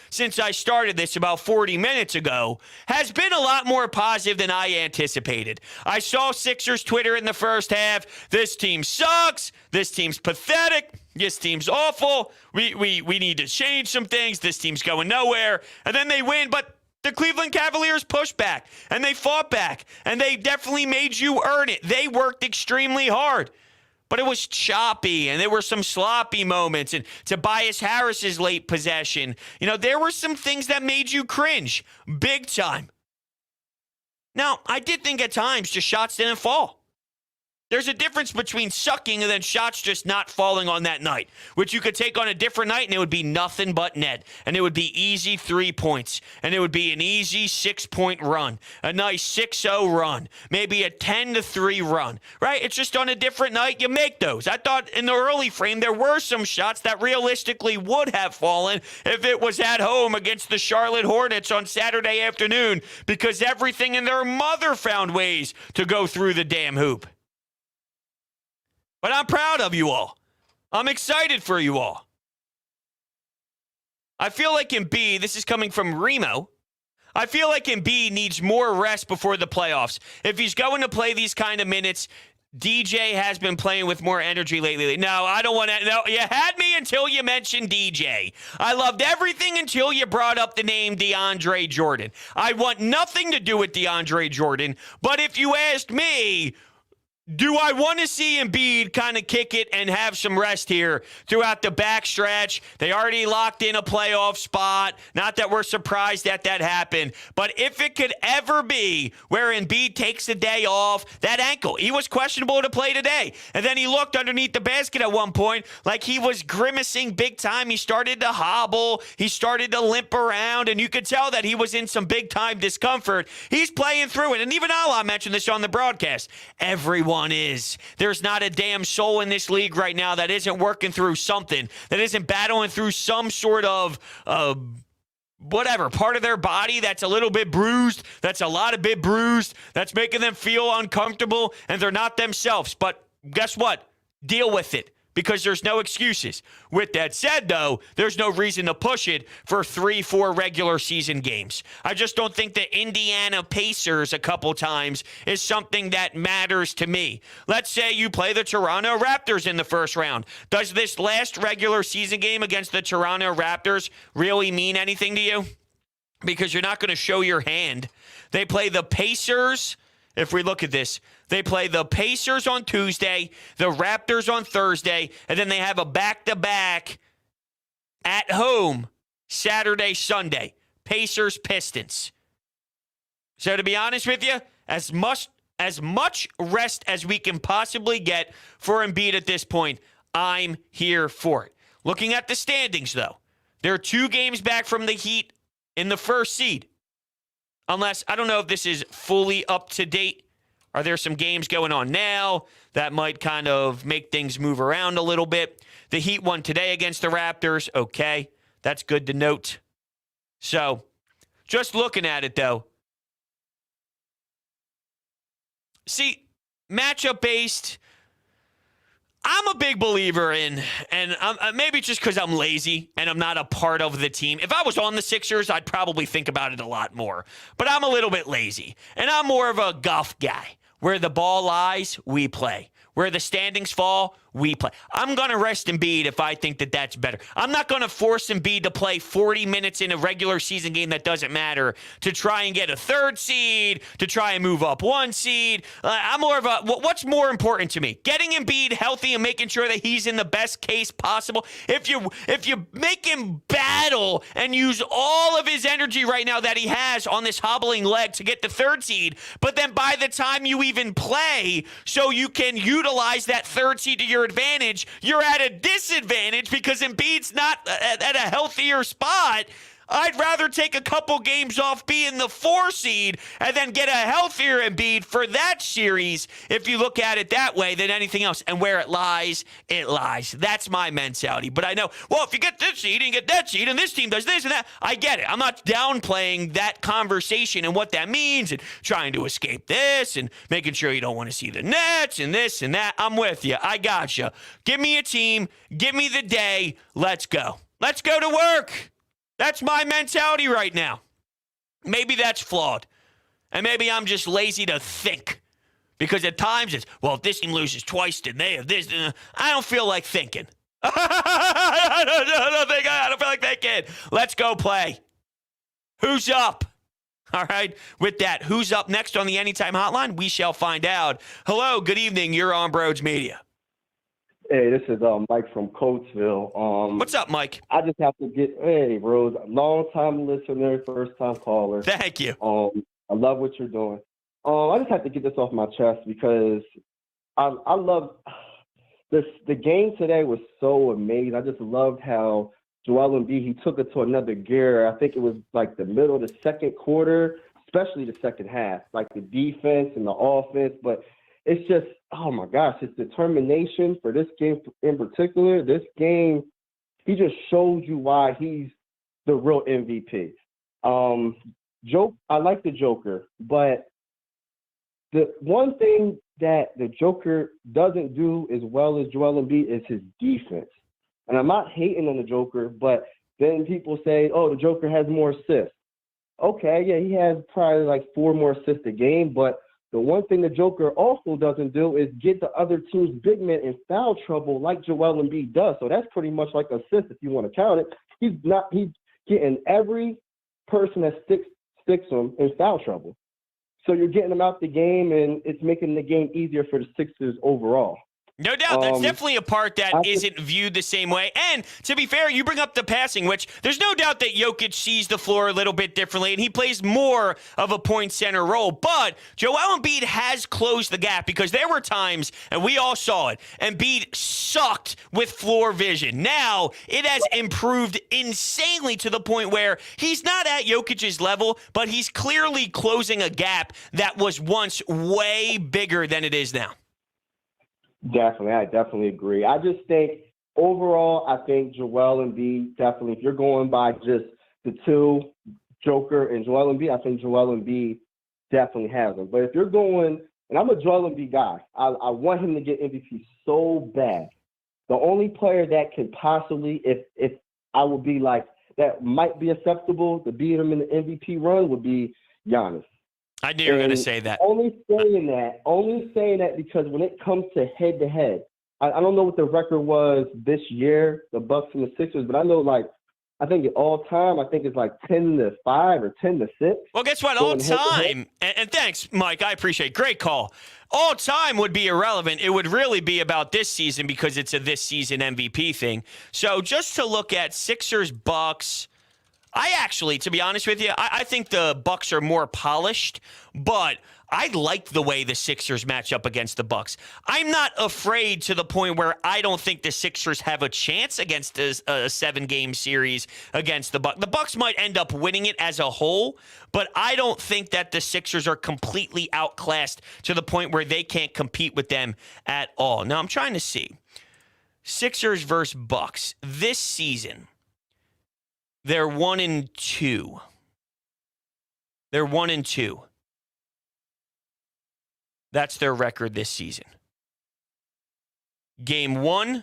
since I started this about 40 minutes ago has been a lot more positive than I anticipated. I saw Sixers Twitter in the first half. This team sucks. This team's pathetic. This team's awful. We need to change some things. This team's going nowhere. And then they win, but the Cleveland Cavaliers pushed back, and they fought back, and they definitely made you earn it. They worked extremely hard, but it was choppy, and there were some sloppy moments, and Tobias Harris's late possession. There were some things that made you cringe big time. Now, I did think at times just shots didn't fall. There's a difference between sucking and then shots just not falling on that night, which you could take on a different night and it would be nothing but net. And it would be easy 3 points. And it would be an easy 6-point run, a nice 6-0 run, maybe a 10-3 run, right? It's just on a different night you make those. I thought in the early frame there were some shots that realistically would have fallen if it was at home against the Charlotte Hornets on Saturday afternoon, because everything in their mother found ways to go through the damn hoop. But I'm proud of you all. I'm excited for you all. I feel like Embiid, this is coming from Remo, I feel like Embiid needs more rest before the playoffs. If he's going to play these kind of minutes, DJ has been playing with more energy lately. No, I don't want to. No, you had me until you mentioned DJ. I loved everything until you brought up the name DeAndre Jordan. I want nothing to do with DeAndre Jordan, but if you asked me, do I want to see Embiid kind of kick it and have some rest here throughout the backstretch? They already locked in a playoff spot. Not that we're surprised that happened. But if it could ever be where Embiid takes the day off, that ankle, he was questionable to play today. And then he looked underneath the basket at one point like he was grimacing big time. He started to hobble. He started to limp around. And you could tell that he was in some big time discomfort. He's playing through it. And even Allah mentioned this on the broadcast. Everyone is. There's not a damn soul in this league right now that isn't working through something, that isn't battling through some sort of whatever part of their body that's a little bit bruised, that's a lot of bit bruised, that's making them feel uncomfortable, and they're not themselves. But guess what? Deal with it, because there's no excuses. With that said, though, there's no reason to push it for 3-4 regular season games. I just don't think the Indiana Pacers a couple times is something that matters to me. Let's say you play the Toronto Raptors in the first round. Does this last regular season game against the Toronto Raptors really mean anything to you? Because you're not going to show your hand. They play the Pacers. If we look at this, they play the Pacers on Tuesday, the Raptors on Thursday, and then they have a back-to-back at home Saturday, Sunday. Pacers, Pistons. So to be honest with you, as much rest as we can possibly get for Embiid at this point, I'm here for it. Looking at the standings, though, they're 2 games back from the Heat in the first seed. Unless, I don't know if this is fully up to date. Are there some games going on now that might kind of make things move around a little bit? The Heat won today against the Raptors. Okay, that's good to note. So, just looking at it, though. See, matchup-based, I'm a big believer in, and maybe just because I'm lazy and I'm not a part of the team. If I was on the Sixers, I'd probably think about it a lot more. But I'm a little bit lazy, and I'm more of a golf guy. Where the ball lies, we play. Where the standings fall, we play. I'm going to rest Embiid if I think that that's better. I'm not going to force Embiid to play 40 minutes in a regular season game that doesn't matter to try and get a 3rd seed, to try and move up 1 seed. I'm more of a, what's more important to me? Getting Embiid healthy and making sure that he's in the best case possible. If you make him battle and use all of his energy right now that he has on this hobbling leg to get the 3rd seed, but then by the time you even play so you can utilize that 3rd seed to your advantage, you're at a disadvantage because Embiid's not at a healthier spot. I'd rather take a couple games off being the 4 seed and then get a healthier Embiid for that series, if you look at it that way, than anything else. And where it lies, it lies. That's my mentality. But I know, well, if you get this seed and you get that seed and this team does this and that, I get it. I'm not downplaying that conversation and what that means and trying to escape this and making sure you don't want to see the Nets and this and that. I'm with you. I got you. Give me a team. Give me the day. Let's go. Let's go to work. That's my mentality right now. Maybe that's flawed. And maybe I'm just lazy to think. Because at times it's, well, if this team loses twice, then they have this. I don't feel like thinking. I don't feel like thinking. Let's go play. Who's up? All right. With that, who's up next on the Anytime Hotline? We shall find out. Hello. Good evening. You're on Broads Media. Hey, this is Mike from Coatesville. What's up, Mike? I just have to hey, Rose, long-time listener, first-time caller. Thank you. I love what you're doing. I just have to get this off my chest because I love this. The game today was so amazing. I just loved how Joel Embiid, he took it to another gear. I think it was like the middle of the second quarter, especially the second half, like the defense and the offense. But it's just, oh my gosh, his determination for this game in particular. This game, he just showed you why he's the real MVP. I like the Joker, but the one thing that the Joker doesn't do as well as Joel Embiid is his defense. And I'm not hating on the Joker, but Then people say, oh, the Joker has more assists. Okay, yeah, he has probably like 4 more assists a game, but the one thing the Joker also doesn't do is get the other team's big men in foul trouble like Joel Embiid does. So that's pretty much like assist if you want to count it. He's getting every person that sticks him in foul trouble. So you're getting them out the game, and it's making the game easier for the Sixers overall. No doubt. That's definitely a part that isn't viewed the same way. And to be fair, you bring up the passing, which there's no doubt that Jokic sees the floor a little bit differently, and he plays more of a point center role. But Joel Embiid has closed the gap because there were times, and we all saw it, Embiid sucked with floor vision. Now it has improved insanely to the point where he's not at Jokic's level, but he's clearly closing a gap that was once way bigger than it is now. Definitely. I definitely agree. I just think overall, I think Joel Embiid definitely, if you're going by just the two, Joker and Joel Embiid, I think Joel Embiid definitely has them. But if you're going, and I'm a Joel Embiid guy, I want him to get MVP so bad. The only player that could possibly, if I would be like, that might be acceptable to beat him in the MVP run would be Giannis. I knew you were going to say that. Only saying that because when it comes to head-to-head, I don't know what the record was this year, the Bucks and the Sixers, but I know, like, I think all time, I think it's like 10-5 or 10-6. Well, guess what? All time, and thanks, Mike. I appreciate it. Great call. All time would be irrelevant. It would really be about this season because it's a this season MVP thing. So just to look at Sixers, Bucks, I actually, to be honest with you, I think the Bucks are more polished, but I like the way the Sixers match up against the Bucks. I'm not afraid to the point where I don't think the Sixers have a chance against a 7-game series against the Bucks. The Bucks might end up winning it as a whole, but I don't think that the Sixers are completely outclassed to the point where they can't compete with them at all. Now, I'm trying to see. Sixers versus Bucks this season. They're 1-2. They're 1-2. That's their record this season. Game 1,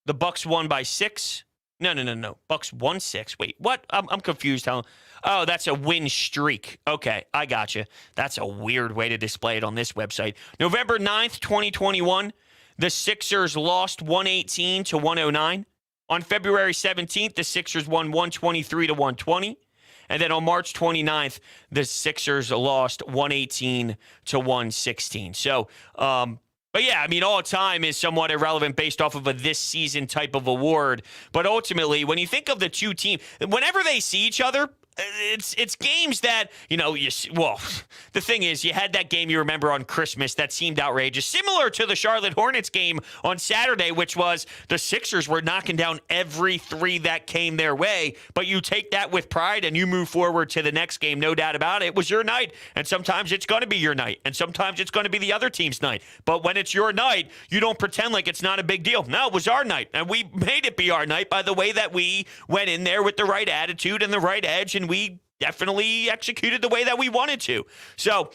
the Bucks won by 6. No. Bucks won 6. Wait, what? I'm confused. Oh, that's a win streak. Okay, I got you. That's a weird way to display it on this website. November 9th, 2021, the Sixers lost 118 to 109. On February 17th, the Sixers won 123 to 120. And then on March 29th, the Sixers lost 118 to 116. So, but yeah, I mean, all time is somewhat irrelevant based off of a this season type of award. But ultimately, when you think of the two teams, whenever they see each other, it's games that, the thing is, you had that game you remember on Christmas that seemed outrageous, similar to the Charlotte Hornets game on Saturday, which was the Sixers were knocking down every three that came their way, but you take that with pride and you move forward to the next game, no doubt about it. It was your night, and sometimes it's going to be your night, and sometimes it's going to be the other team's night, but when it's your night, you don't pretend like it's not a big deal. No, it was our night, and we made it be our night by the way that we went in there with the right attitude and the right edge, and we definitely executed the way that we wanted to. So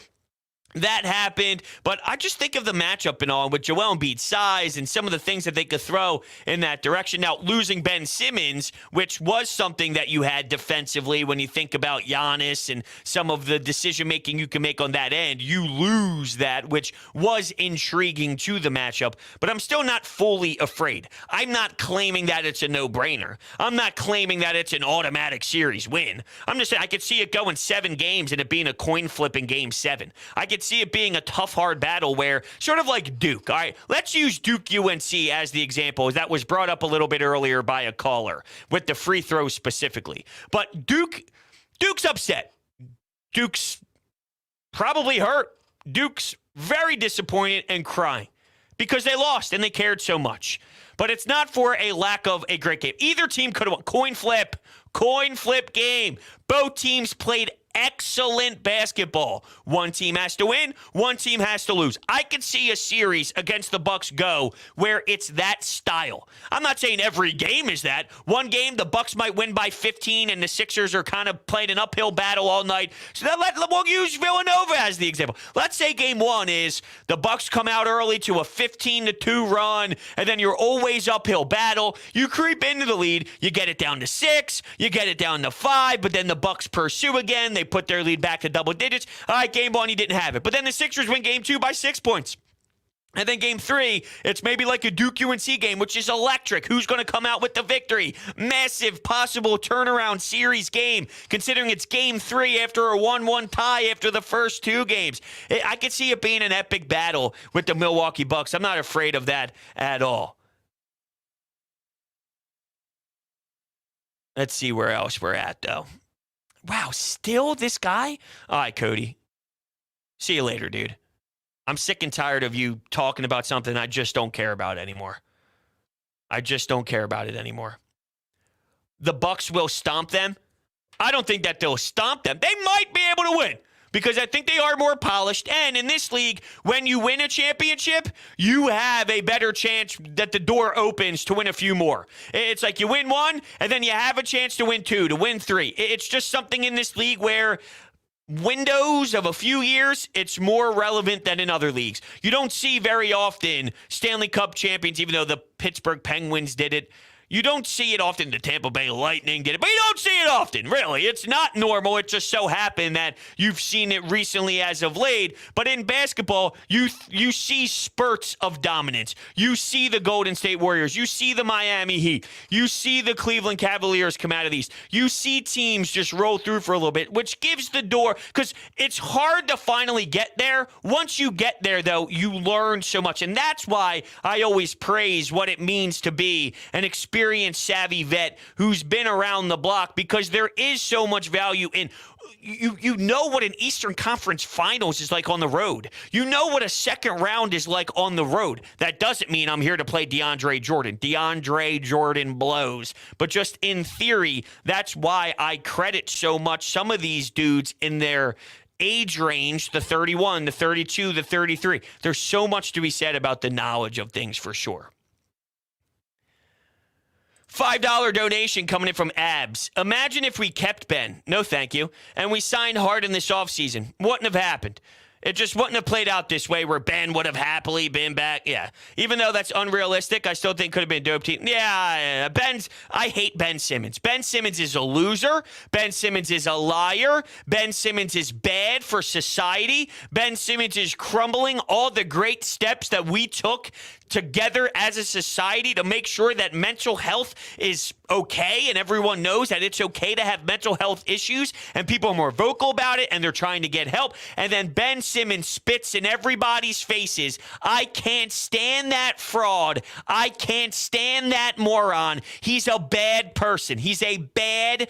that happened, but I just think of the matchup and all with Joel Embiid's size and some of the things that they could throw in that direction. Now, losing Ben Simmons, which was something that you had defensively when you think about Giannis and some of the decision-making you can make on that end, you lose that, which was intriguing to the matchup, but I'm still not fully afraid. I'm not claiming that it's a no-brainer. I'm not claiming that it's an automatic series win. I'm just saying I could see it going 7 games and it being a coin flip in game 7. I could see it being a tough, hard battle where, sort of like Duke. All right, let's use Duke UNC as the example. That was brought up a little bit earlier by a caller with the free throws specifically. But Duke's upset. Duke's probably hurt. Duke's very disappointed and crying because they lost and they cared so much. But it's not for a lack of a great game. Either team could have won. Coin flip game. Both teams played excellent basketball. One team has to win, one team has to lose. I could see a series against the Bucks go where it's that style. I'm not saying every game is that. One game, the Bucks might win by 15, and the Sixers are kind of playing an uphill battle all night. So we'll use Villanova as the example. Let's say game one is the Bucks come out early to a 15-2 run, and then you're always uphill battle. You creep into the lead, you get it down to 6, you get it down to 5, but then the Bucks pursue again. They put their lead back to double digits. All right, game one, you didn't have it. But then the Sixers win game 2 by 6 points. And then game 3, it's maybe like a Duke UNC game, which is electric. Who's going to come out with the victory? Massive possible turnaround series game, considering it's game 3 after a 1-1 tie after the first 2 games. I could see it being an epic battle with the Milwaukee Bucks. I'm not afraid of that at all. Let's see where else we're at, though. Wow, still this guy? All right, Cody. See you later, dude. I'm sick and tired of you talking about something I just don't care about anymore. I just don't care about it anymore. The Bucks will stomp them. I don't think that they'll stomp them. They might be able to win because I think they are more polished. And in this league, when you win a championship, you have a better chance that the door opens to win a few more. It's like you win 1, and then you have a chance to win 2, to win 3. It's just something in this league where windows of a few years, it's more relevant than in other leagues. You don't see very often Stanley Cup champions, even though the Pittsburgh Penguins did it. You don't see it often. The Tampa Bay Lightning did it, but you don't see it often, really. It's not normal. It just so happened that you've seen it recently as of late. But in basketball, you see spurts of dominance. You see the Golden State Warriors. You see the Miami Heat. You see the Cleveland Cavaliers come out of these. You see teams just roll through for a little bit, which gives the door, because it's hard to finally get there. Once you get there, though, you learn so much. And that's why I always praise what it means to be an experienced, savvy vet who's been around the block, because there is so much value in you know what an Eastern Conference Finals is like on the road. You know what a second round is like on the road. That doesn't mean I'm here to play DeAndre Jordan. DeAndre Jordan blows. But just in theory, that's why I credit so much some of these dudes in their age range, the 31, the 32, the 33. There's so much to be said about the knowledge of things for sure. $5 donation coming in from Abs. Imagine if we kept Ben. No, thank you. And we signed Harden this offseason. Wouldn't have happened. It just wouldn't have played out this way where Ben would have happily been back. Yeah. Even though that's unrealistic, I still think could have been a dope team. Yeah. I hate Ben Simmons. Ben Simmons is a loser. Ben Simmons is a liar. Ben Simmons is bad for society. Ben Simmons is crumbling all the great steps that we took together as a society to make sure that mental health is okay and everyone knows that it's okay to have mental health issues and people are more vocal about it and they're trying to get help. And then Ben Simmons spits in everybody's faces. I can't stand that fraud. I can't stand that moron. He's a bad person. He's a bad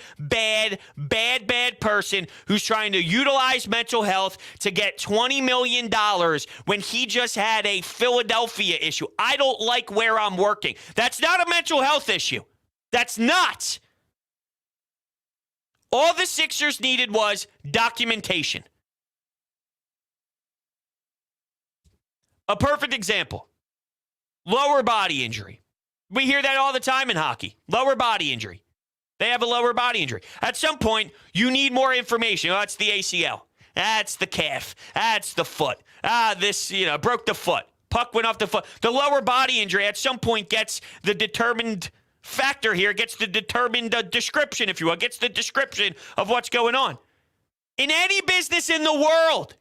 person who's trying to utilize mental health to get $20 million when he just had a Philadelphia issue. I don't like where I'm working. That's not a mental health issue. That's not. All the Sixers needed was documentation. A perfect example. Lower body injury. We hear that all the time in hockey. Lower body injury. They have a lower body injury. At some point, you need more information. Oh, that's the ACL. That's the calf. That's the foot. Broke the foot. Puck went off the foot. The lower body injury at some point gets the determined factor here, gets the determined description, if you will, gets the description of what's going on. In any business in the world,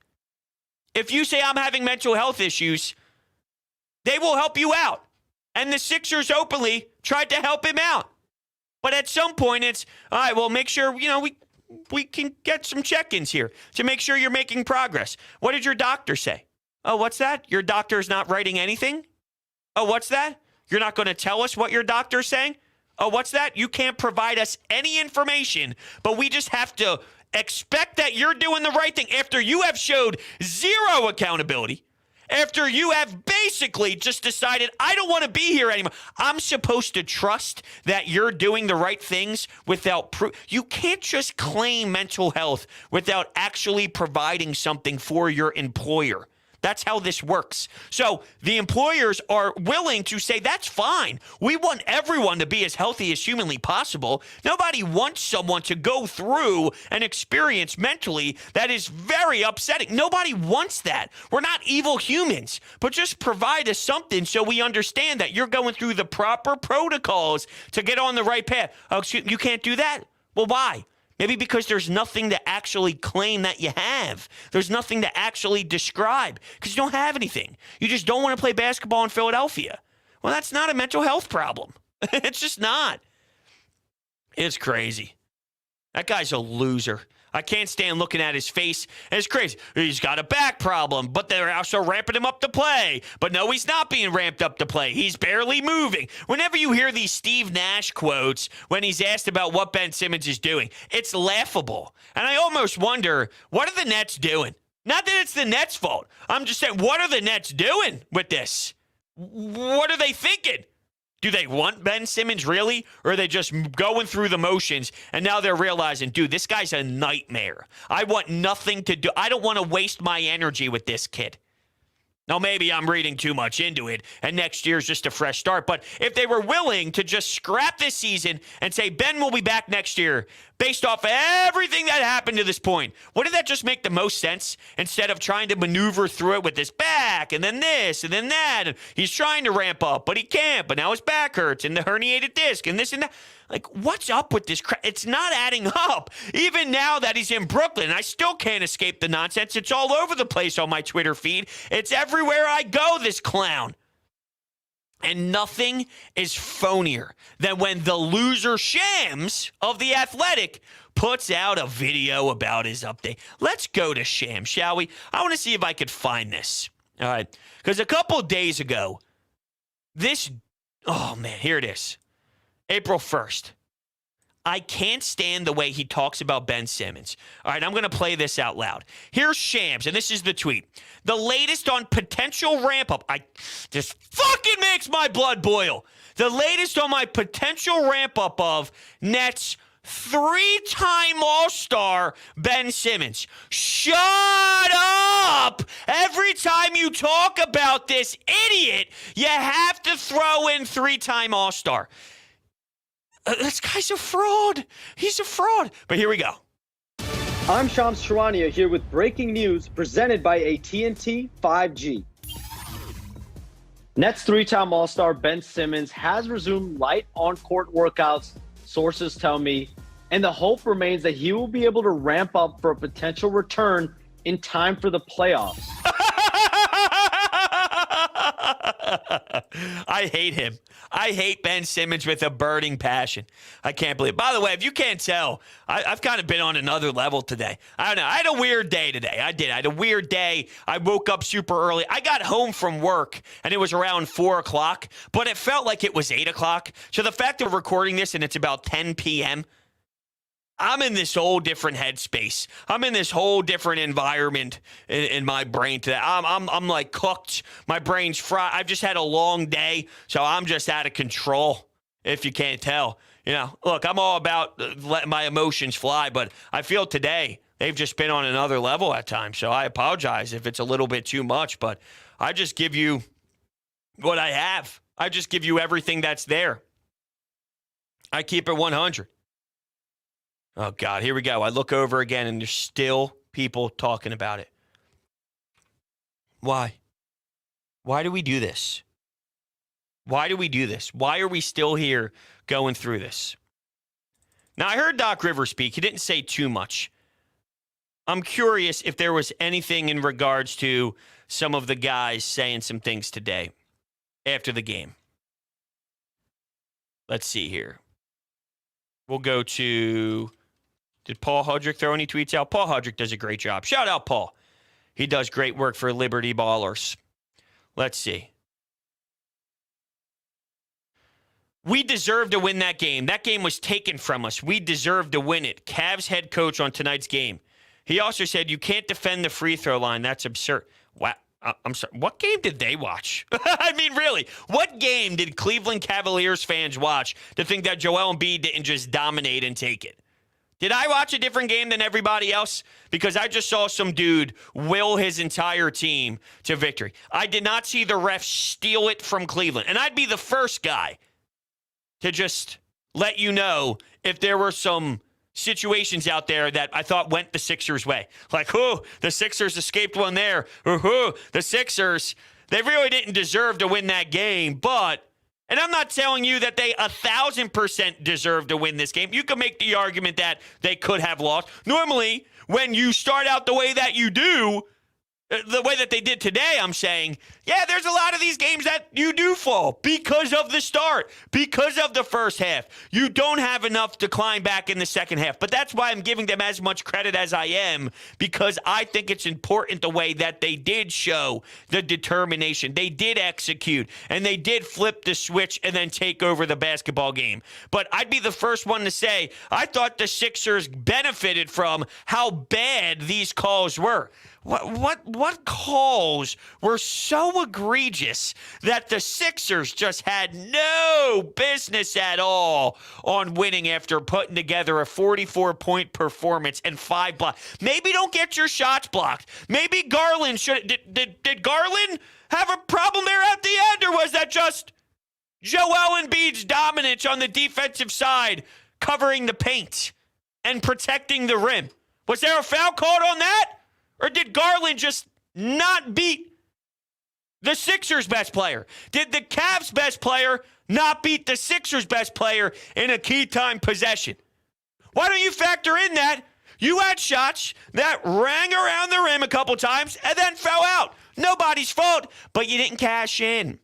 if you say I'm having mental health issues, they will help you out. And the Sixers openly tried to help him out. But at some point, it's, all right, well, make sure, we can get some check-ins here to make sure you're making progress. What did your doctor say? Oh, what's that? Your doctor's not writing anything? Oh, what's that? You're not going to tell us what your doctor's saying? Oh, what's that? You can't provide us any information, but we just have to expect that you're doing the right thing after you have showed zero accountability After you have basically just decided, I don't want to be here anymore. I'm supposed to trust that you're doing the right things without proof. You can't just claim mental health without actually providing something for your employer. That's how this works. So the employers are willing to say, that's fine. We want everyone to be as healthy as humanly possible. Nobody wants someone to go through an experience mentally that is very upsetting. Nobody wants that. We're not evil humans, but just provide us something so we understand that you're going through the proper protocols to get on the right path. Oh, excuse, you can't do that? Well, why? Maybe because there's nothing to actually claim that you have. There's nothing to actually describe because you don't have anything. You just don't want to play basketball in Philadelphia. Well, that's not a mental health problem. It's just not. It's crazy. That guy's a loser. I can't stand looking at his face. And it's crazy. He's got a back problem, but they're also ramping him up to play. But no, he's not being ramped up to play. He's barely moving. Whenever you hear these Steve Nash quotes when he's asked about what Ben Simmons is doing, it's laughable. And I almost wonder, what are the Nets doing? Not that it's the Nets' fault. I'm just saying, what are the Nets doing with this? What are they thinking? Do they want Ben Simmons really? Or are they just going through the motions and now they're realizing, dude, this guy's a nightmare. I want nothing to do. I don't want to waste my energy with this kid. Now, maybe I'm reading too much into it, and next year's just a fresh start. But if they were willing to just scrap this season and say, Ben will be back next year, based off of everything that happened to this point, wouldn't that just make the most sense instead of trying to maneuver through it with his back and then this and then that? And he's trying to ramp up, but he can't. But now his back hurts and the herniated disc and this and that. Like, what's up with this crap? It's not adding up. Even now that he's in Brooklyn, I still can't escape the nonsense. It's all over the place on my Twitter feed. It's everywhere I go, this clown. And nothing is phonier than when the loser Shams of The Athletic puts out a video about his update. Let's go to Shams, shall we? I want to see if I could find this. All right. Because a couple days ago, oh man, here it is. April 1st. I can't stand the way he talks about Ben Simmons. All right, I'm going to play this out loud. Here's Shams, and this is the tweet. The latest on potential ramp-up. This fucking makes my blood boil. The latest on my potential ramp-up of Nets three-time All-Star Ben Simmons. Shut up! Every time you talk about this idiot, you have to throw in three-time All-Star. This guy's a fraud. He's a fraud. But here we go. I'm Shams Charania here with breaking news presented by AT&T 5G. Nets three-time All-Star Ben Simmons has resumed light on-court workouts, sources tell me, and the hope remains that he will be able to ramp up for a potential return in time for the playoffs. I hate him. I hate Ben Simmons with a burning passion. I can't believe it. By the way, if you can't tell, I've kind of been on another level today. I don't know. I had a weird day today. I did. I had a weird day. I woke up super early. I got home from work, and it was around 4 o'clock, but it felt like it was 8 o'clock. So the fact that we're recording this and it's about 10 p.m., I'm in this whole different headspace. I'm in this whole different environment in my brain today. I'm like cooked. My brain's fried. I've just had a long day, so I'm just out of control, if you can't tell. You know, look, I'm all about letting my emotions fly, but I feel today they've just been on another level at times, so I apologize if it's a little bit too much, but I just give you what I have. I just give you everything that's there. I keep it 100. Oh, God, here we go. I look over again, and there's still people talking about it. Why? Why do we do this? Why do we do this? Why are we still here going through this? Now, I heard Doc Rivers speak. He didn't say too much. I'm curious if there was anything in regards to some of the guys saying some things today after the game. Let's see here. We'll go to... Did Paul Hudrick throw any tweets out? Paul Hudrick does a great job. Shout out, Paul. He does great work for Liberty Ballers. Let's see. We deserve to win that game. That game was taken from us. We deserve to win it. Cavs head coach on tonight's game. He also said, you can't defend the free throw line. That's absurd. Wow. I'm sorry. What game did they watch? I mean, really, what game did Cleveland Cavaliers fans watch to think that Joel Embiid didn't just dominate and take it? Did I watch a different game than everybody else? Because I just saw some dude will his entire team to victory. I did not see the refs steal it from Cleveland. And I'd be the first guy to just let you know if there were some situations out there that I thought went the Sixers' way. Like, the Sixers escaped one there. The Sixers, they really didn't deserve to win that game, but... And I'm not telling you that they 1,000% deserve to win this game. You can make the argument that they could have lost. Normally, when you start out the way that you do, the way that they did today, I'm saying, yeah, there's a lot of these games that you do fall because of the start, because of the first half. You don't have enough to climb back in the second half. But that's why I'm giving them as much credit as I am, because I think it's important the way that they did show the determination. They did execute, and they did flip the switch and then take over the basketball game. But I'd be the first one to say, I thought the Sixers benefited from how bad these calls were. What calls were so egregious that the Sixers just had no business at all on winning after putting together a 44-point performance and 5 blocks? Maybe don't get your shots blocked. Maybe Garland should. Did Garland have a problem there at the end, or was that just Joel Embiid's dominance on the defensive side, covering the paint and protecting the rim? Was there a foul called on that? Or did Garland just not beat the Sixers' best player? Did the Cavs' best player not beat the Sixers' best player in a key time possession? Why don't you factor in that you had shots that rang around the rim a couple times and then fell out? Nobody's fault, but you didn't cash in.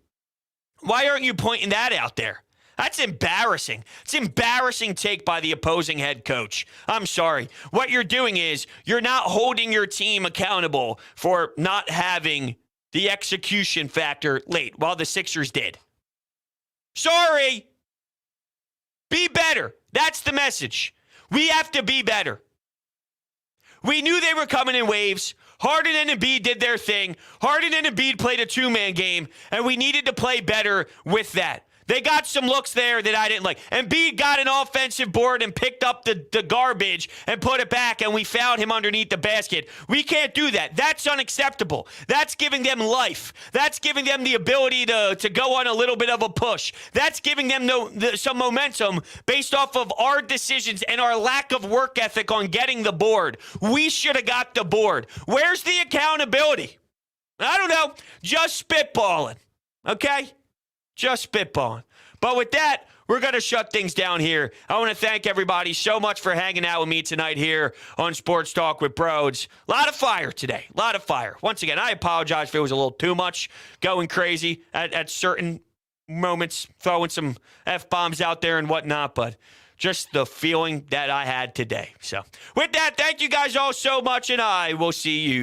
Why aren't you pointing that out there? That's embarrassing. It's an embarrassing take by the opposing head coach. I'm sorry. What you're doing is you're not holding your team accountable for not having the execution factor late, while the Sixers did. Sorry. Be better. That's the message. We have to be better. We knew they were coming in waves. Harden and Embiid did their thing. Harden and Embiid played a two-man game, and we needed to play better with that. They got some looks there that I didn't like. Embiid got an offensive board and picked up the garbage and put it back, and we fouled him underneath the basket. We can't do that. That's unacceptable. That's giving them life. That's giving them the ability to go on a little bit of a push. That's giving them some momentum based off of our decisions and our lack of work ethic on getting the board. We should have got the board. Where's the accountability? I don't know. Just spitballing. Okay? Just spitballing. But with that, we're going to shut things down here. I want to thank everybody so much for hanging out with me tonight here on Sports Talk with Broads. A lot of fire today. A lot of fire. Once again, I apologize if it was a little too much, going crazy at certain moments, throwing some F-bombs out there and whatnot, but just the feeling that I had today. So with that, thank you guys all so much, and I will see you